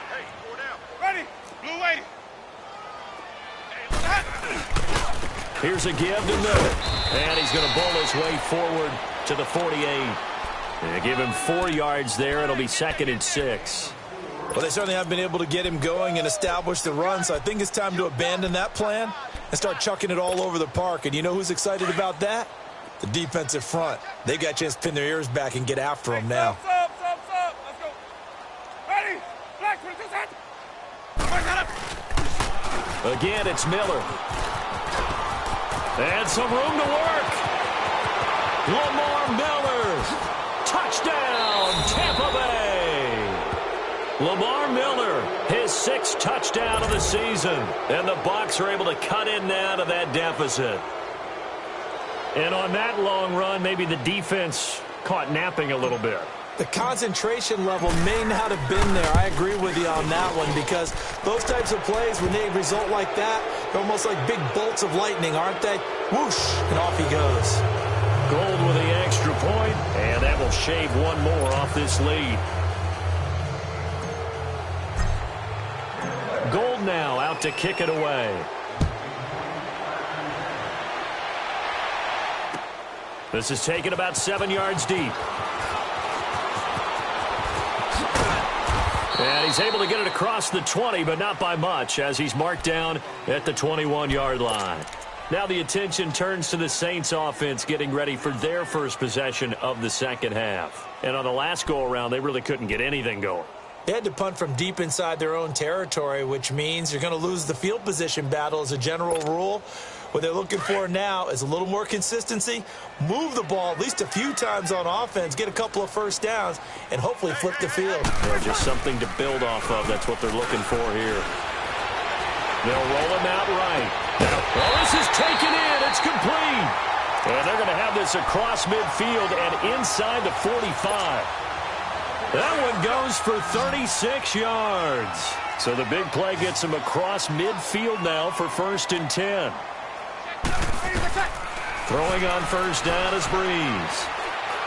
Hey, 4 down. Ready. Blue lady. Here's a give to Miller. And he's going to bowl his way forward to the 48. And give him 4 yards there. It'll be 2nd and 6. Well, they certainly haven't been able to get him going and establish the run, so I think it's time to abandon that plan and start chucking it all over the park. And you know who's excited about that? The defensive front. They've got a chance to pin their ears back and get after him now. Stop. Let's go. Ready. Black 22 set. Again, it's Miller. And some room to work. Lamar Miller. Touchdown, Tampa Bay. Lamar Miller, his 6th touchdown of the season. And the Bucs are able to cut in now to that deficit. And on that long run, maybe the defense caught napping a little bit. The concentration level may not have been there. I agree with you on that one, because those types of plays, when they result like that, they're almost like big bolts of lightning, aren't they? Whoosh, and off he goes. Gold with the extra point, and that will shave one more off this lead. Gold now out to kick it away. This is taken about 7 yards deep. And he's able to get it across the 20, but not by much, as he's marked down at the 21-yard line. Now the attention turns to the Saints offense getting ready for their first possession of the second half. And on the last go-around, they really couldn't get anything going. They had to punt from deep inside their own territory, which means you're going to lose the field position battle as a general rule. What they're looking for now is a little more consistency, move the ball at least a few times on offense, get a couple of first downs, and hopefully flip the field. Yeah, just something to build off of. That's what they're looking for here. They'll roll him out right. Well, this is taken in. It's complete. And they're going to have this across midfield and inside the 45. That one goes for 36 yards. So the big play gets him across midfield now for 1st and 10. Throwing on first down is Breeze.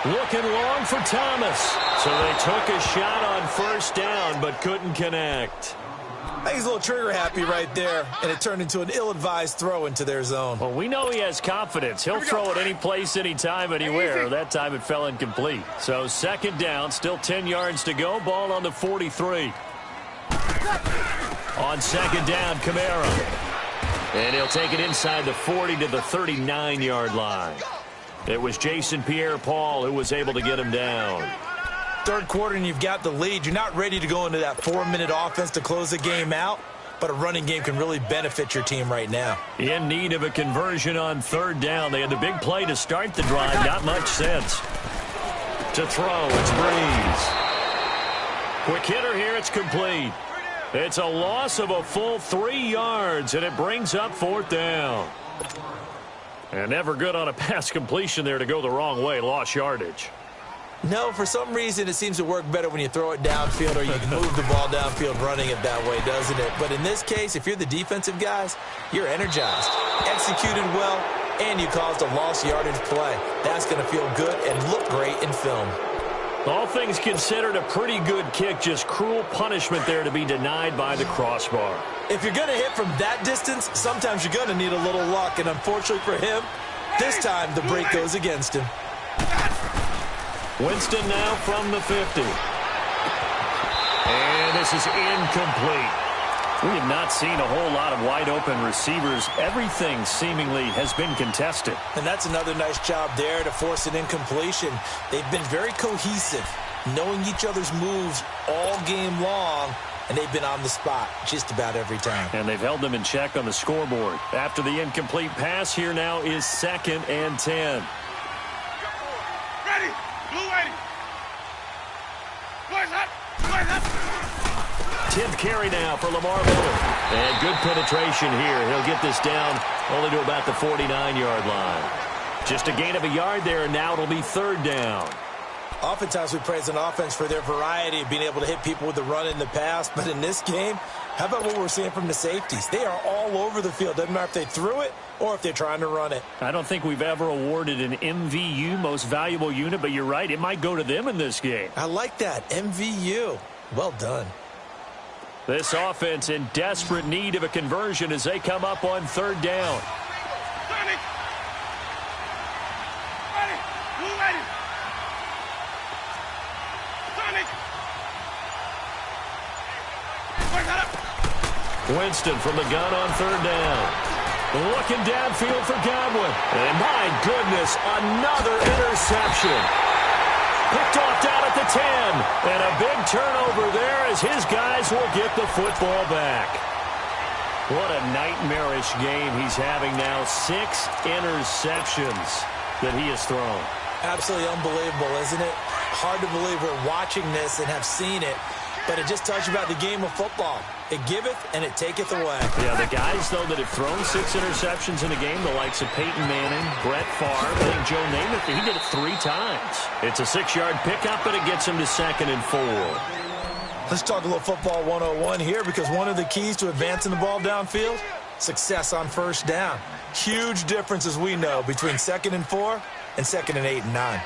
Looking long for Thomas. So they took a shot on first down but couldn't connect. I think he's a little trigger happy right there, and it turned into an ill-advised throw into their zone. Well, we know he has confidence. He'll throw it any place, anytime, anywhere. That time it fell incomplete. So 2nd down, still 10 yards to go. Ball on the 43. On 2nd down, Kamara. And he'll take it inside the 40 to the 39-yard line. It was Jason Pierre-Paul who was able to get him down. 3rd quarter and you've got the lead. You're not ready to go into that 4-minute offense to close the game out, but a running game can really benefit your team right now. In need of a conversion on 3rd down. They had the big play to start the drive. Not much sense. To throw, it's Breeze. Quick hitter here, it's complete. It's a loss of a full 3 yards, and it brings up 4th down. And never good on a pass completion there to go the wrong way. Lost yardage. No, for some reason it seems to work better when you throw it downfield or you can move the ball downfield running it that way, doesn't it? But in this case, if you're the defensive guys, you're energized, executed well, and you caused a lost yardage play. That's going to feel good and look great in film. All things considered, a pretty good kick. Just cruel punishment there to be denied by the crossbar. If you're going to hit from that distance, sometimes you're going to need a little luck. And unfortunately for him, this time the break goes against him. Winston now from the 50. And this is incomplete. We have not seen a whole lot of wide-open receivers. Everything seemingly has been contested. And that's another nice job there to force an incompletion. They've been very cohesive, knowing each other's moves all game long, and they've been on the spot just about every time. And they've held them in check on the scoreboard. After the incomplete pass, here now is 2nd and 10. Ready. Blue lady. Boys up. Boys up. 10th carry now for Lamar Miller. And good penetration here. He'll get this down only to about the 49-yard line. Just a gain of a yard there, and now it'll be 3rd down. Oftentimes we praise an offense for their variety of being able to hit people with the run in the pass. But in this game, how about what we're seeing from the safeties? They are all over the field. Doesn't matter if they threw it or if they're trying to run it. I don't think we've ever awarded an MVU, most valuable unit, but you're right. It might go to them in this game. I like that. MVU. Well done. This offense in desperate need of a conversion as they come up on 3rd down. Ready. Ready. Blue lady. Sonic. Boys up. Winston from the gun on 3rd down. Looking downfield for Godwin. And my goodness, another interception. Picked off down at the 10. And a big turnover there as his guys will get the football back. What a nightmarish game he's having now. 6 interceptions that he has thrown. Absolutely unbelievable, isn't it? Hard to believe we're watching this and have seen it. But it just tells you about the game of football. It giveth and it taketh away. Yeah, the guys, though, that have thrown 6 interceptions in a game, the likes of Peyton Manning, Brett Favre, I think Joe Namath, he did it 3 times. It's a 6-yard pickup, and it gets him to 2nd and 4. Let's talk a little football 101 here, because one of the keys to advancing the ball downfield, success on first down. Huge difference, as we know, between 2nd and 4 and 2nd and 8 and 9.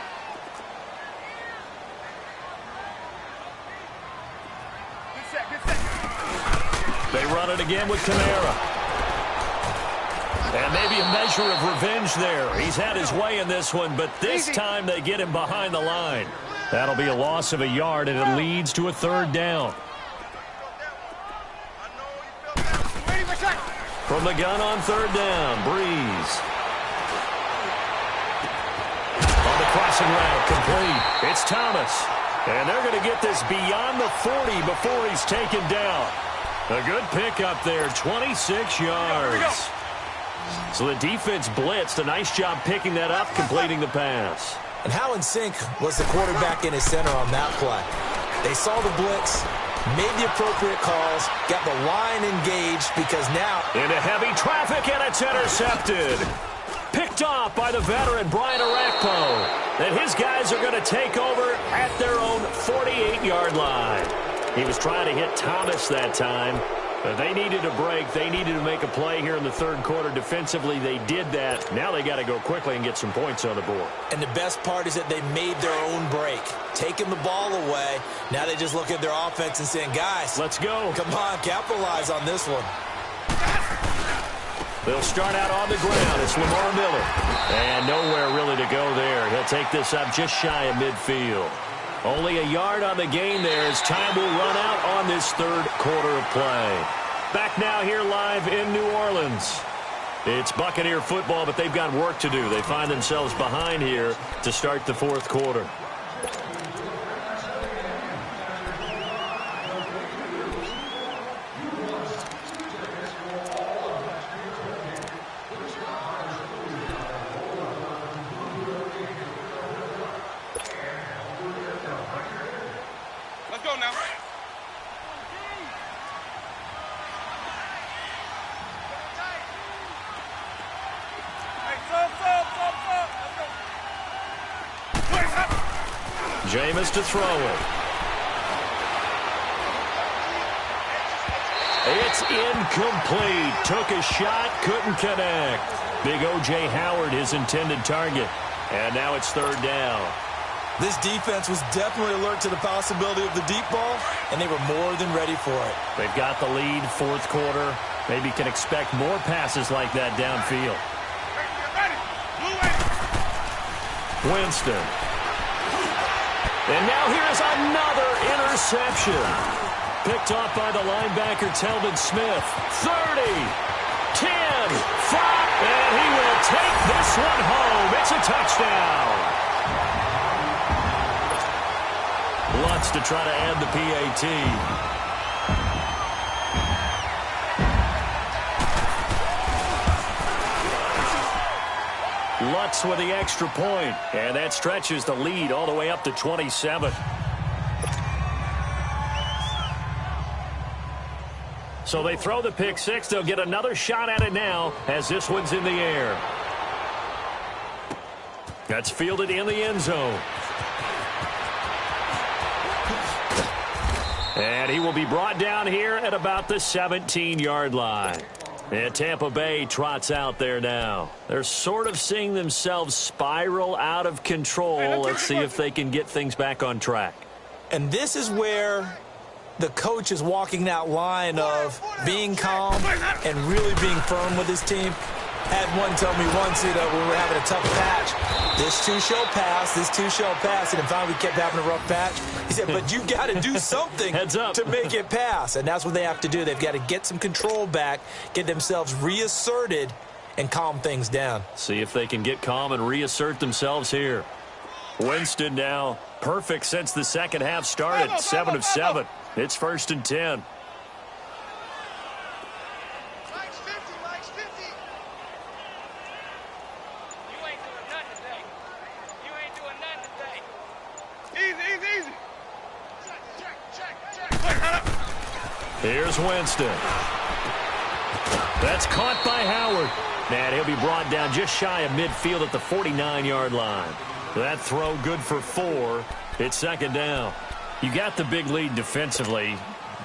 They run it again with Kamara. And maybe a measure of revenge there. He's had his way in this one, but this time they get him behind the line. That'll be a loss of a yard, and it leads to a 3rd down. From the gun on 3rd down, Breeze. On the crossing route, complete. It's Thomas. And they're going to get this beyond the 40 before he's taken down. A good pickup there, 26 yards. So the defense blitzed. A nice job picking that up, completing the pass. And how in sync was the quarterback in his center on that play? They saw the blitz, made the appropriate calls, got the line engaged, because now... Into heavy traffic, and it's intercepted. Picked off by the veteran, Brian Arakpo. And his guys are going to take over at their own 48-yard line. He was trying to hit Thomas that time. But they needed a break. They needed to make a play here in the 3rd quarter. Defensively, they did that. Now they got to go quickly and get some points on the board. And the best part is that they made their own break, taking the ball away. Now they just look at their offense and saying, guys, let's go. Come on, capitalize on this one. They'll start out on the ground. It's Lamar Miller. And nowhere really to go there. He'll take this up just shy of midfield. Only a yard on the game there as time will run out on this 3rd quarter of play. Back now here live in New Orleans. It's Buccaneer football, but they've got work to do. They find themselves behind here to start the 4th quarter. Jameis to throw it. It's incomplete. Took a shot, couldn't connect. Big O.J. Howard, his intended target. And now it's 3rd down. This defense was definitely alert to the possibility of the deep ball, and they were more than ready for it. They've got the lead, 4th quarter. Maybe can expect more passes like that downfield. Winston. And now here's another interception. Picked off by the linebacker, Telvin Smith. 30, 10, 5, and he will take this one home. It's a touchdown. Lutz to try to add the PAT. Lutz with the extra point, and that stretches the lead all the way up to 27. So they throw the pick six. They'll get another shot at it now as this one's in the air. That's fielded in the end zone. And he will be brought down here at about the 17-yard line. And Tampa Bay trots out there now. They're sort of seeing themselves spiral out of control. Let's see if they can get things back on track. And this is where the coach is walking that line of being calm and really being firm with his team. Had one tell me once, we were having a tough patch. This too shall pass, this too shall pass. And finally we kept having a rough patch. He said, but you got to do something to make it pass. And that's what they have to do. They've got to get some control back, get themselves reasserted, and calm things down. See if they can get calm and reassert themselves here. Winston now perfect since the second half started. 7 of 7. It's 1st and 10. Here's Winston. That's caught by Howard. And he'll be brought down just shy of midfield at the 49-yard line. That throw good for 4. It's second down. You got the big lead defensively.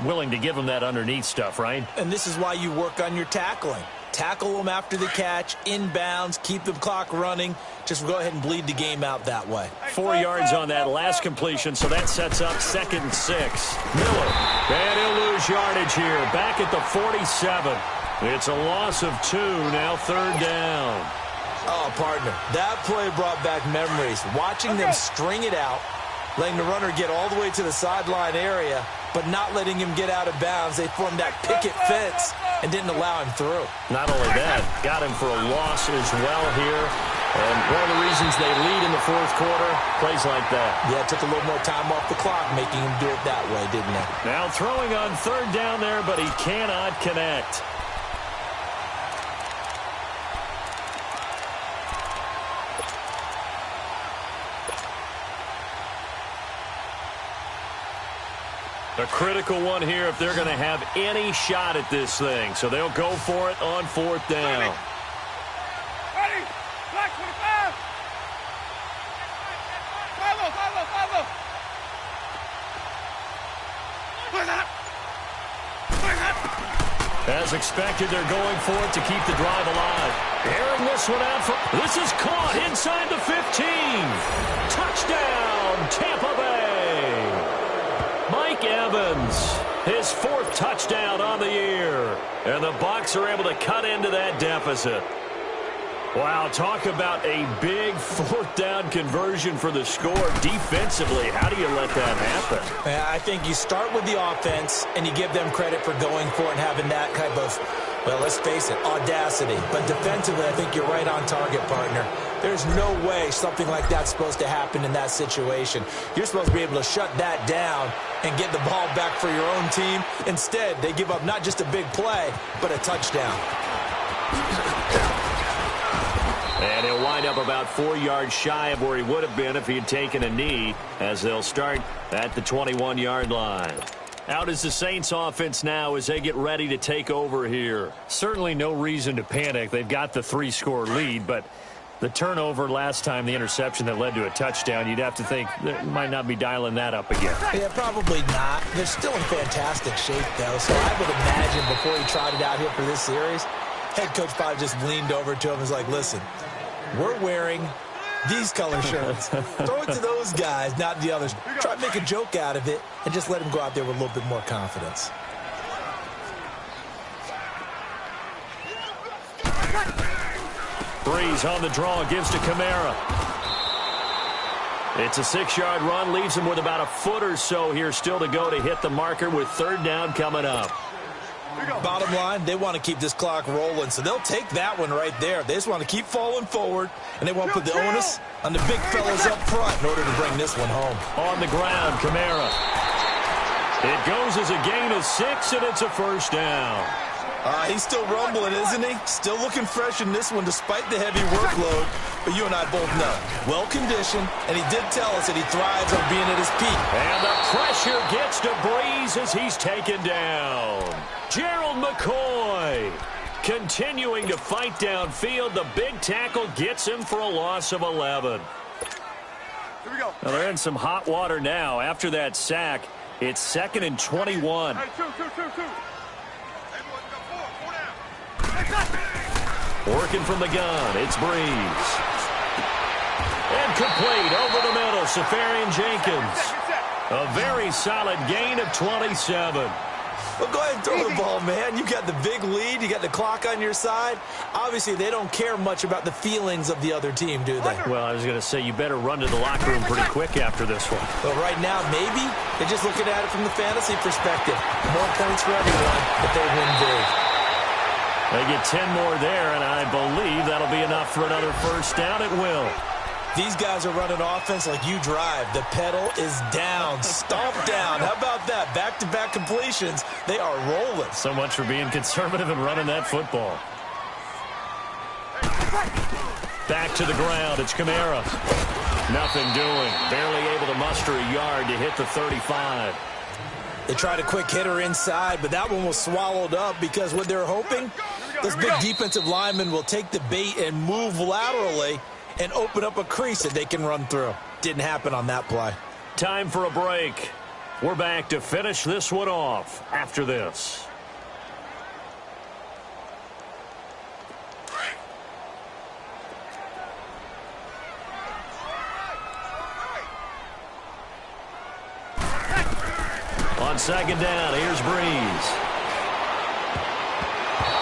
Willing to give them that underneath stuff, right? And this is why you work on your tackling. Tackle them after the catch, inbounds, keep the clock running. Just go ahead and bleed the game out that way. 4 yards on that last completion, so that sets up 2nd and 6. Miller, and he'll lose yardage here. Back at the 47. It's a loss of 2, now 3rd down. Oh, partner, that play brought back memories. Watching them string it out, letting the runner get all the way to the sideline area, but not letting him get out of bounds. They formed that picket fence and didn't allow him through. Not only that, got him for a loss as well here. And one of the reasons they lead in the 4th quarter, plays like that. Yeah, it took a little more time off the clock, making him do it that way, didn't it? Now throwing on 3rd down there, but he cannot connect. A critical one here if they're going to have any shot at this thing. So they'll go for it on 4th down. Ready? Black 25. Follow. As expected, they're going for it to keep the drive alive. Airing this one out. This is caught inside the 15. Touchdown, Tampa Bay. Mike Evans, his 4th touchdown on the year. And the Bucs are able to cut into that deficit. Wow, talk about a big 4th down conversion for the score. Defensively, how do you let that happen? I think you start with the offense, and you give them credit for going for it and having that type of, well, let's face it, audacity. But defensively, I think you're right on target, partner. There's no way something like that's supposed to happen in that situation. You're supposed to be able to shut that down and get the ball back for your own team. Instead, they give up not just a big play, but a touchdown. And he'll wind up about 4 yards shy of where he would have been if he had taken a knee, as they'll start at the 21-yard line. Out is the Saints offense now as they get ready to take over here. Certainly no reason to panic. They've got the 3-score lead, but the turnover last time, the interception that led to a touchdown, you'd have to think they might not be dialing that up again. Yeah, probably not. They're still in fantastic shape, though, so I would imagine before he trotted out here for this series, head coach probably just leaned over to him and was like, listen, we're wearing these color shirts. Throw it to those guys, not the others. Try to make a joke out of it and just let them go out there with a little bit more confidence. Breeze on the draw, gives to Kamara. It's a 6-yard run, leaves him with about a foot or so here still to go to hit the marker with 3rd down coming up. Bottom line, they want to keep this clock rolling, so they'll take that one right there. They just want to keep falling forward, and they want to put the onus on the big fellas up front in order to bring this one home. On the ground, Kamara. It goes as a gain of 6, and it's a 1st down. He's still rumbling, isn't he? Still looking fresh in this one despite the heavy workload. But you and I both know, well-conditioned, and he did tell us that he thrives on being at his peak. And the pressure gets to Breeze as he's taken down. Gerald McCoy continuing to fight downfield. The big tackle gets him for a loss of 11. Here we go. Well, they're in some hot water now. After that sack, it's 2nd and 21. Hey, two. Working from the gun, it's Breeze. And complete over the middle, Safarian Jenkins. A very solid gain of 27. Well, go ahead and throw the ball, man. You got the big lead. You got the clock on your side. Obviously, they don't care much about the feelings of the other team, do they? Well, I was going to say, you better run to the locker room pretty quick after this one. Well, right now, maybe they're just looking at it from the fantasy perspective. More points for everyone if they win big. They get 10 more there, and I believe that'll be enough for another 1st down. It will. These guys are running offense like you drive. The pedal is down, stomp down. How about that? Back-to-back completions. They are rolling. So much for being conservative and running that football. Back to the ground. It's Kamara. Nothing doing. Barely able to muster a yard to hit the 35. They tried a quick hitter inside, but that one was swallowed up because what they're hoping, those big defensive linemen will take the bait and move laterally and open up a crease that they can run through. Didn't happen on that play. Time for a break. We're back to finish this one off after this. On second down, here's Breeze.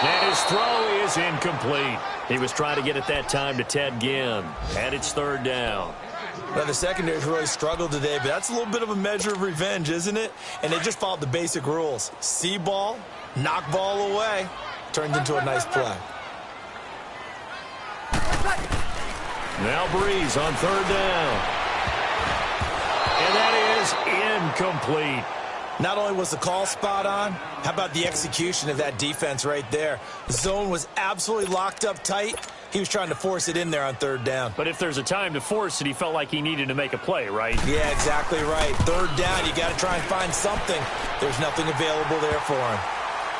And his throw is incomplete. He was trying to get it that time to Ted Ginn. And it's third down. Now, the secondary's really struggled today, but that's a little bit of a measure of revenge, isn't it? And they just followed the basic rules. See ball, knock ball away. Turned into a nice play. Now Breeze on third down. And that is incomplete. Not only was the call spot on, how about the execution of that defense right there? The zone was absolutely locked up tight. He was trying to force it in there on third down. But if there's a time to force it, he felt like he needed to make a play, right? Yeah, exactly right. Third down, you got to try and find something. There's nothing available there for him.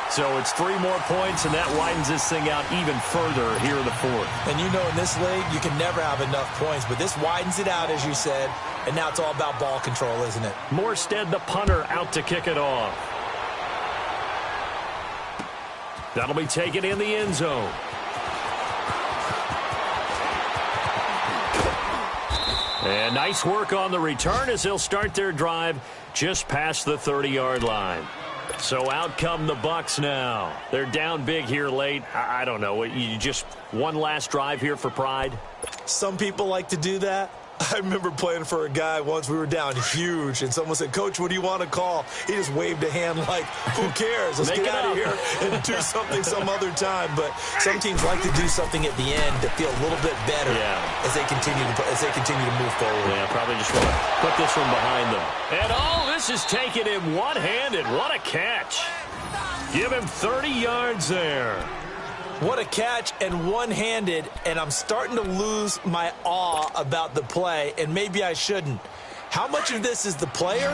So it's 3 more points, and that widens this thing out even further here in the fourth. And you know in this league, you can never have enough points, but this widens it out, as you said, and now it's all about ball control, isn't it? Morstead, the punter, out to kick it off. That'll be taken in the end zone. And nice work on the return as they'll start their drive just past the 30-yard line. So out come the Bucs now. They're down big here late. I don't know. You just one last drive here for pride? Some people like to do that. I remember playing for a guy once. We were down huge, and someone said, "Coach, what do you want to call?" He just waved a hand like, who cares? Let's get out of here and do something some other time. But some teams like to do something at the end to feel a little bit better as they continue to move forward. Yeah, probably just want to put this one behind them. And this is taken him one-handed. What a catch. Give him 30 yards there. What a catch, and one-handed, and I'm starting to lose my awe about the play, and maybe I shouldn't. How much of this is the player?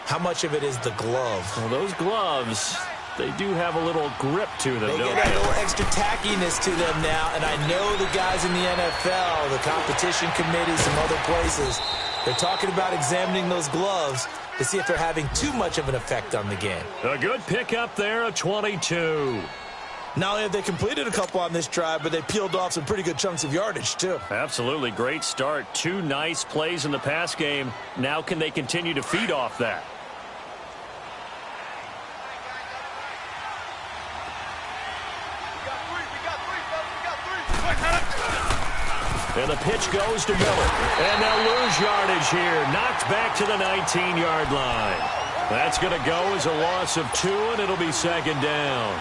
How much of it is the glove? Well, those gloves, they do have a little grip to them, They don't get they? a little extra tackiness to them now, and I know the guys in the NFL, the competition committees, some other places, they're talking about examining those gloves to see if they're having too much of an effect on the game. A good pickup there, a 22. Not only have they completed a couple on this drive, but they peeled off some pretty good chunks of yardage, too. Absolutely. Great start. 2 nice plays in the pass game. Now can they continue to feed off that? And the pitch goes to Miller. And they'll lose yardage here. Knocked back to the 19-yard line. That's going to go as a loss of 2, and it'll be second down.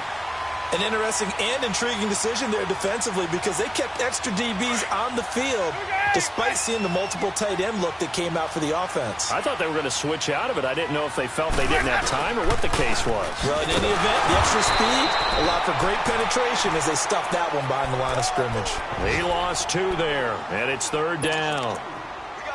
An interesting and intriguing decision there defensively because they kept extra DBs on the field despite seeing the multiple tight end look that came out for the offense. I thought they were going to switch out of it. I didn't know if they felt they didn't have time or what the case was. Well, in any event, the extra speed allowed for great penetration as they stuffed that one behind the line of scrimmage. He lost 2 there, and it's third down.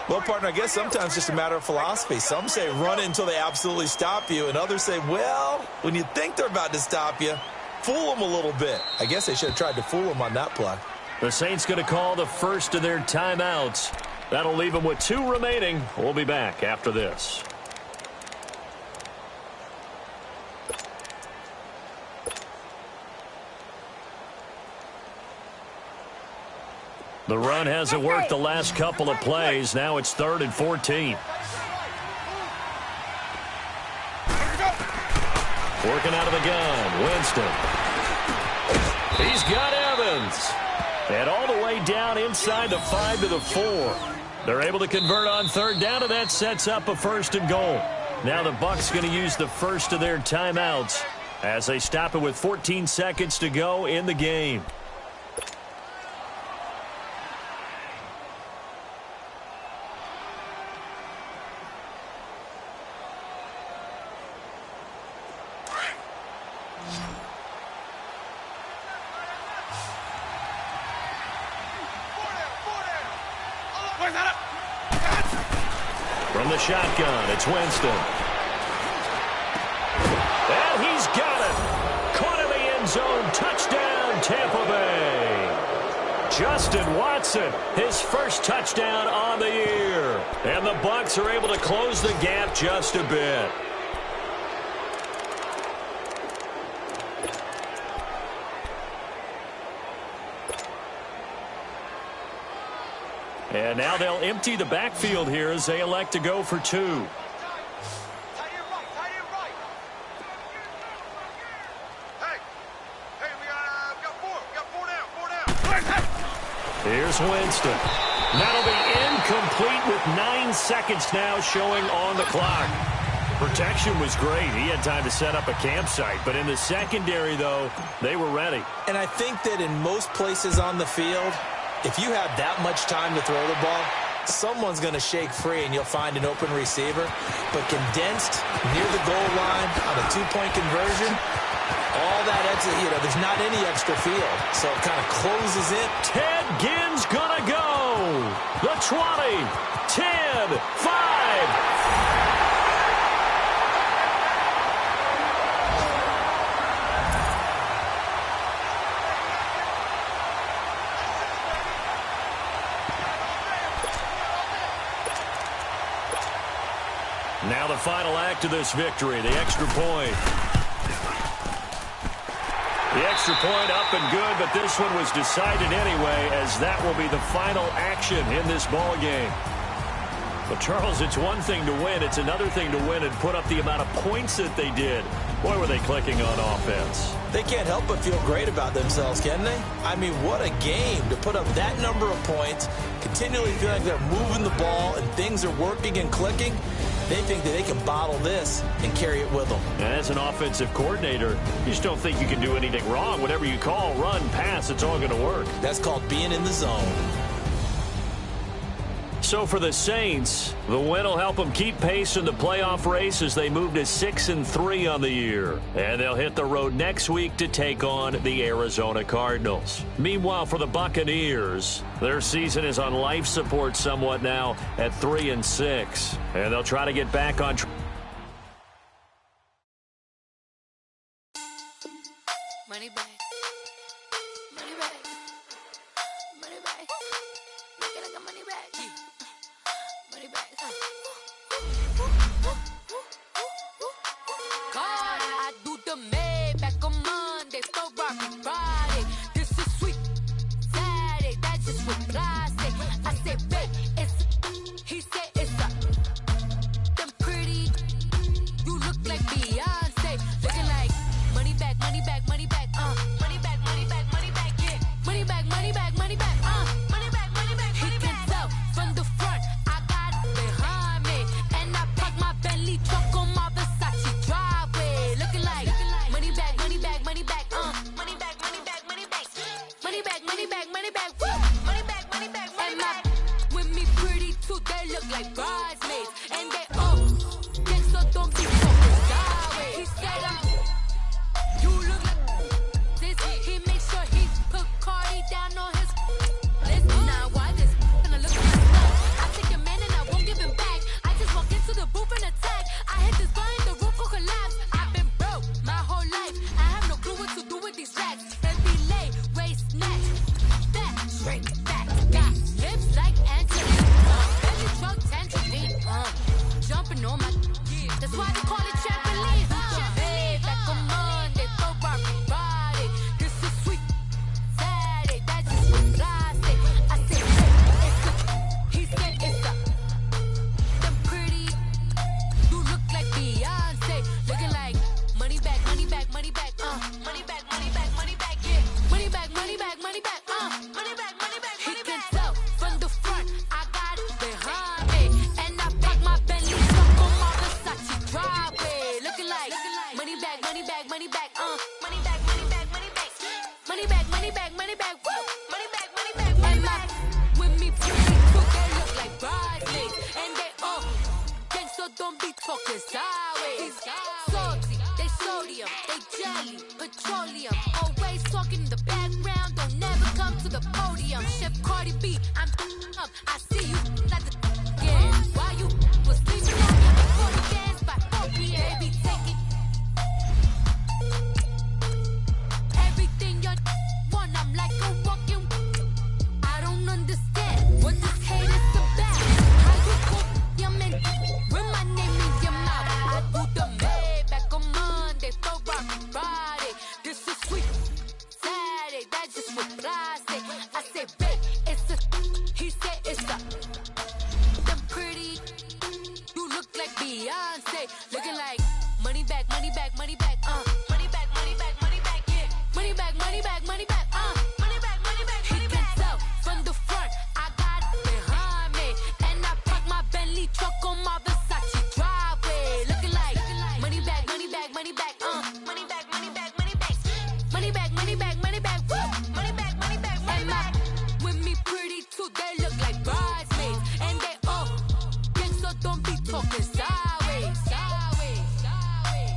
Well, partner, I guess sometimes it's just a matter of philosophy. Some say run it until they absolutely stop you, and others say, well, when you think they're about to stop you, fool them a little bit. I guess they should have tried to fool them on that play. The Saints going to call the first of their timeouts. That'll leave them with 2 remaining. We'll be back after this. The run hasn't worked the last couple of plays. Now it's 3rd and 14. Working out of the gun, Winston. He's got Evans. And all the way down inside the 5 to the 4. They're able to convert on 3rd down, and that sets up a 1st and goal. Now the Bucs going to use the first of their timeouts as they stop it with 14 seconds to go in the game. From the shotgun, it's Winston. And he's got it. Caught in the end zone. Touchdown, Tampa Bay. Justin Watson, his first touchdown on the year. And the Bucs are able to close the gap just a bit. And now they'll empty the backfield here as they elect to go for 2. Here's Winston. That'll be incomplete with 9 seconds now showing on the clock. Protection was great. He had time to set up a campsite. But in the secondary, though, they were ready. And I think that in most places on the field, if you have that much time to throw the ball, someone's going to shake free and you'll find an open receiver. But condensed near the goal line on a 2-point conversion, all that extra, there's not any extra field. So it kind of closes in. Ted Ginn's gonna go. The 20, 10, 5. Now the final act of this victory, the extra point. The extra point up and good, but this one was decided anyway, as that will be the final action in this ball game. But, Charles, it's one thing to win. It's another thing to win and put up the amount of points that they did. Boy, were they clicking on offense. They can't help but feel great about themselves, can they? I mean, what a game to put up that number of points, continually feel like they're moving the ball and things are working and clicking. They think that they can bottle this and carry it with them. And as an offensive coordinator, you just don't think you can do anything wrong. Whatever you call, run, pass, it's all going to work. That's called being in the zone. So for the Saints, the win will help them keep pace in the playoff race as they move to 6-3 on the year. And they'll hit the road next week to take on the Arizona Cardinals. Meanwhile, for the Buccaneers, their season is on life support somewhat now at 3-6. And they'll try to get back on track. Money back. Money back. Money back. Make it like a money back. Yeah. Money back. God, I do the Maybach on Monday, Ferrari Friday. This is sweet Saturday, that's just what I say. I say, babe, it's, he said it's a, them pretty, you look like Beyonce, looking like money back, money back, money back, money back, money back, money back, yeah, money back, money back, money back, money back, money back, he can tell from the front, I got it behind me, and I park my Bentley truck on my Versace driveway, looking like money back, money back, money back, money back, money back, money back, money back, money back, money back, money back, money back, money back, with me pretty too, they look like bridesmaids, and they think so don't be focused sideways. He said you look like this. He makes sure he put Cardi down on his list. Now why this? Gonna look at my stuff. I take your man and I won't give him back. I just walk into the booth and attack. I hit this button, the roof will collapse. I've been broke my whole life. I have no clue what to do with these racks. Every lay, waist, snatch, fat, shrink, fat. Got lips like Angelina. Belly truck, tangerine. Jumping on my. That's why they call it trampoline. Hey, back on Monday, Ferrari Friday. This is sweet Saturday, that's just what I say. I say, hey, it's a, he said it's a, them pretty, you look like Beyonce, looking like money back, money back, money back, money back, money back, money back, yeah, money back, money back, money back, money back, money back, he can tell from the front, I got it behind me, and I pack my Bentley truck on my Versace driveway, looking like money back, money back, money back, money back, money back, money back, money back, money back, money back, woo, money back, money back, money back, with me pretty too, they look like bridesmaids, and they all think so don't be talking sideways, salty, they sodium, they jelly, petroleum, always talking in the background, don't never come to the podium, Chef Cardi B, I'm up, I see you like the yeah, while you was sleeping on me before the dance by 4 p.m. Baby, take it. Everything you want, I'm like a walking talking sideways, sideways, sideways.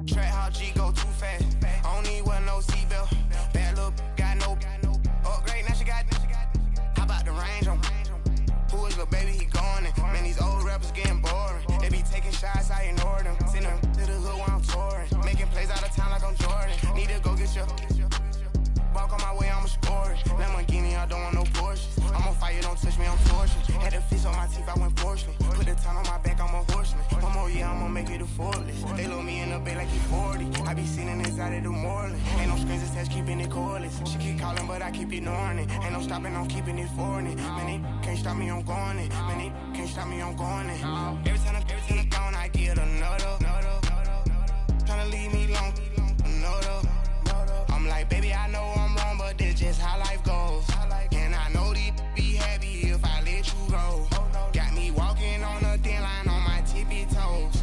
Track how G go too fast. I don't need wear no seatbelt. Bad little got no upgrade. Now she got. How about the range on? Who is the baby? He going in. Man, these old rappers getting boring. They be taking shots, I ignore them. Send them to the hood while I'm touring. Making plays out of town like I'm Jordan. Need to go get your. Walk on my way, I'ma score it. Lamborghini, I don't want no Porsches. I'm on fire, don't touch me, I'm tortured. Had the fish on my teeth, I went fortunate. Put the ton on my back, I'm a horseman. One more year, I'ma make it a fortress. They load me in the bed like he 40. I be sitting inside of the Moreland. Ain't no strings attached, keeping it cordless. She keep calling, but I keep ignoring it. Ain't no stopping, I'm keeping it for it. Man, they can't stop me, I'm going it. Man, they can't stop me, I'm going it. Every time I gone, I get another. Tryna leave me alone, another. I'm like, baby, I know I'm wrong, but that's just how life goes. And I know these be happy if I let you go. Got me walking on a thin line on my tippy toes.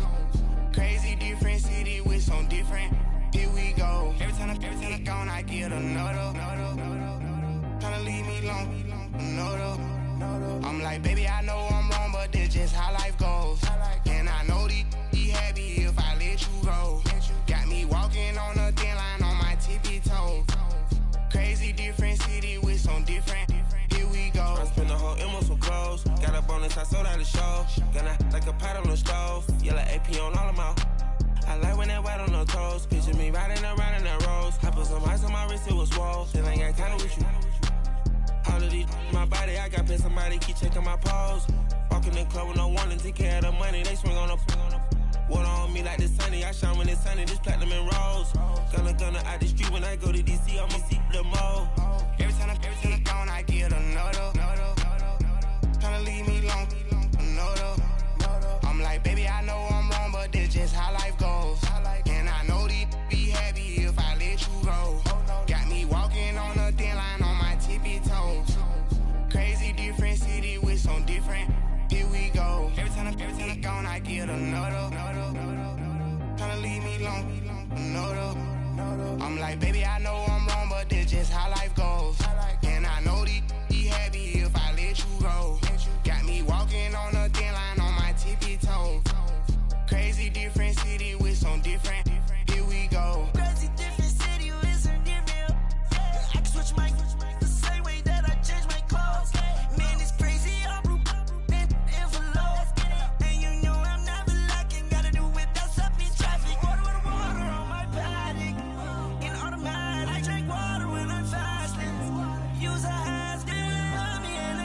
Crazy different city with some different. Here we go. Every time I gone, I get another. Tryna leave me alone, another. I'm like, baby, I know I'm wrong, but that's just how life goes. And I know these be happy if I let you go. Got me walking on a thin line on my tippy toes. Crazy different city with some different. Here we go. I spent the whole M on some clothes. Got a bonus, I sold out the show. Gonna like a pot on the stove. Yellow AP on all of my. I like when that white on the toes. Picture me riding around in that rose. I put some ice on my wrist, it was swole. Still ain't got time with you. All of these my body, I got paid somebody keep checking my pose. Walking in the club with no warning, take care of the money. They swing on the. Water on me like the sunny, I shine when it's sunny, this platinum and rose. Gonna out the street when I go to DC, I'ma see the mode. Every time I gone, I get another. Tryna leave me alone, another. I'm like, baby, I know I'm wrong, but that's just how life goes. And I know these be happy if I let you go. Got me walking on a thin line on my tippy toes. Crazy different city with some different. Here we go. Every time I gone, I get another. Tryna leave me alone, another. I'm like, baby, I know I'm wrong, but that's just how life goes. And I know these be happy if I let you go. Got me walking on a thin line on my tippy toes. Crazy different city with some different. Here we go. Crazy different city with some different. I can switch my the same way that I change my clothes. Man, it's crazy. I'm envelope. And you know I'm never lacking. Gotta do without stopping traffic. Water on my paddock. In automatic. I drink water when I'm fasting. Use a has on me and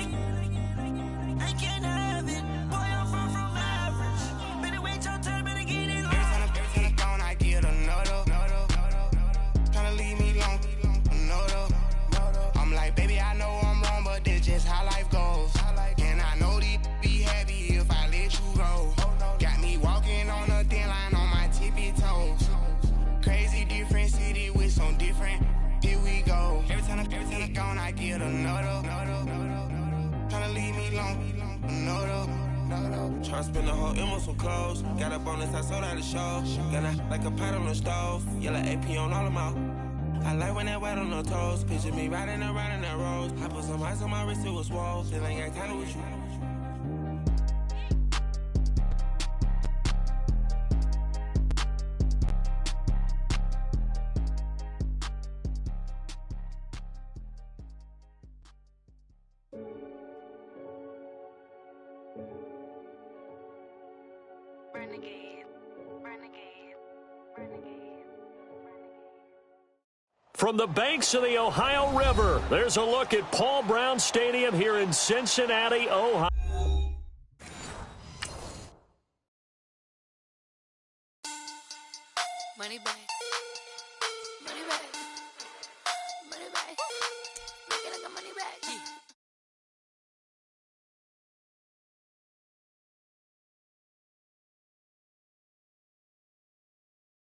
I can't have it. Boy, I'm far from average. Better wait your turn, better get in line. Every time I gone, I get another. Tryna leave me alone, another. I'm like, baby, I know I'm wrong, but that's just how life goes. And I know these be happy if I let you go. Got me walking on a thin line on my tippy toes. Crazy different city with some different. Here we go. Every time I gone, I get another. Tryna leave me alone, another. Tryna spend the whole M on some clothes. Got a bonus, I sold out the show. Gonna like a pot on the stove. Yellow AP on all of my. I like when that white on the toes. Picture me riding around in that rose. I put some ice on my wrist, it was swole. Still ain't got time with you. Renegade, renegade, renegade. From the banks of the Ohio River, there's a look at Paul Brown Stadium here in Cincinnati, Ohio. Money back.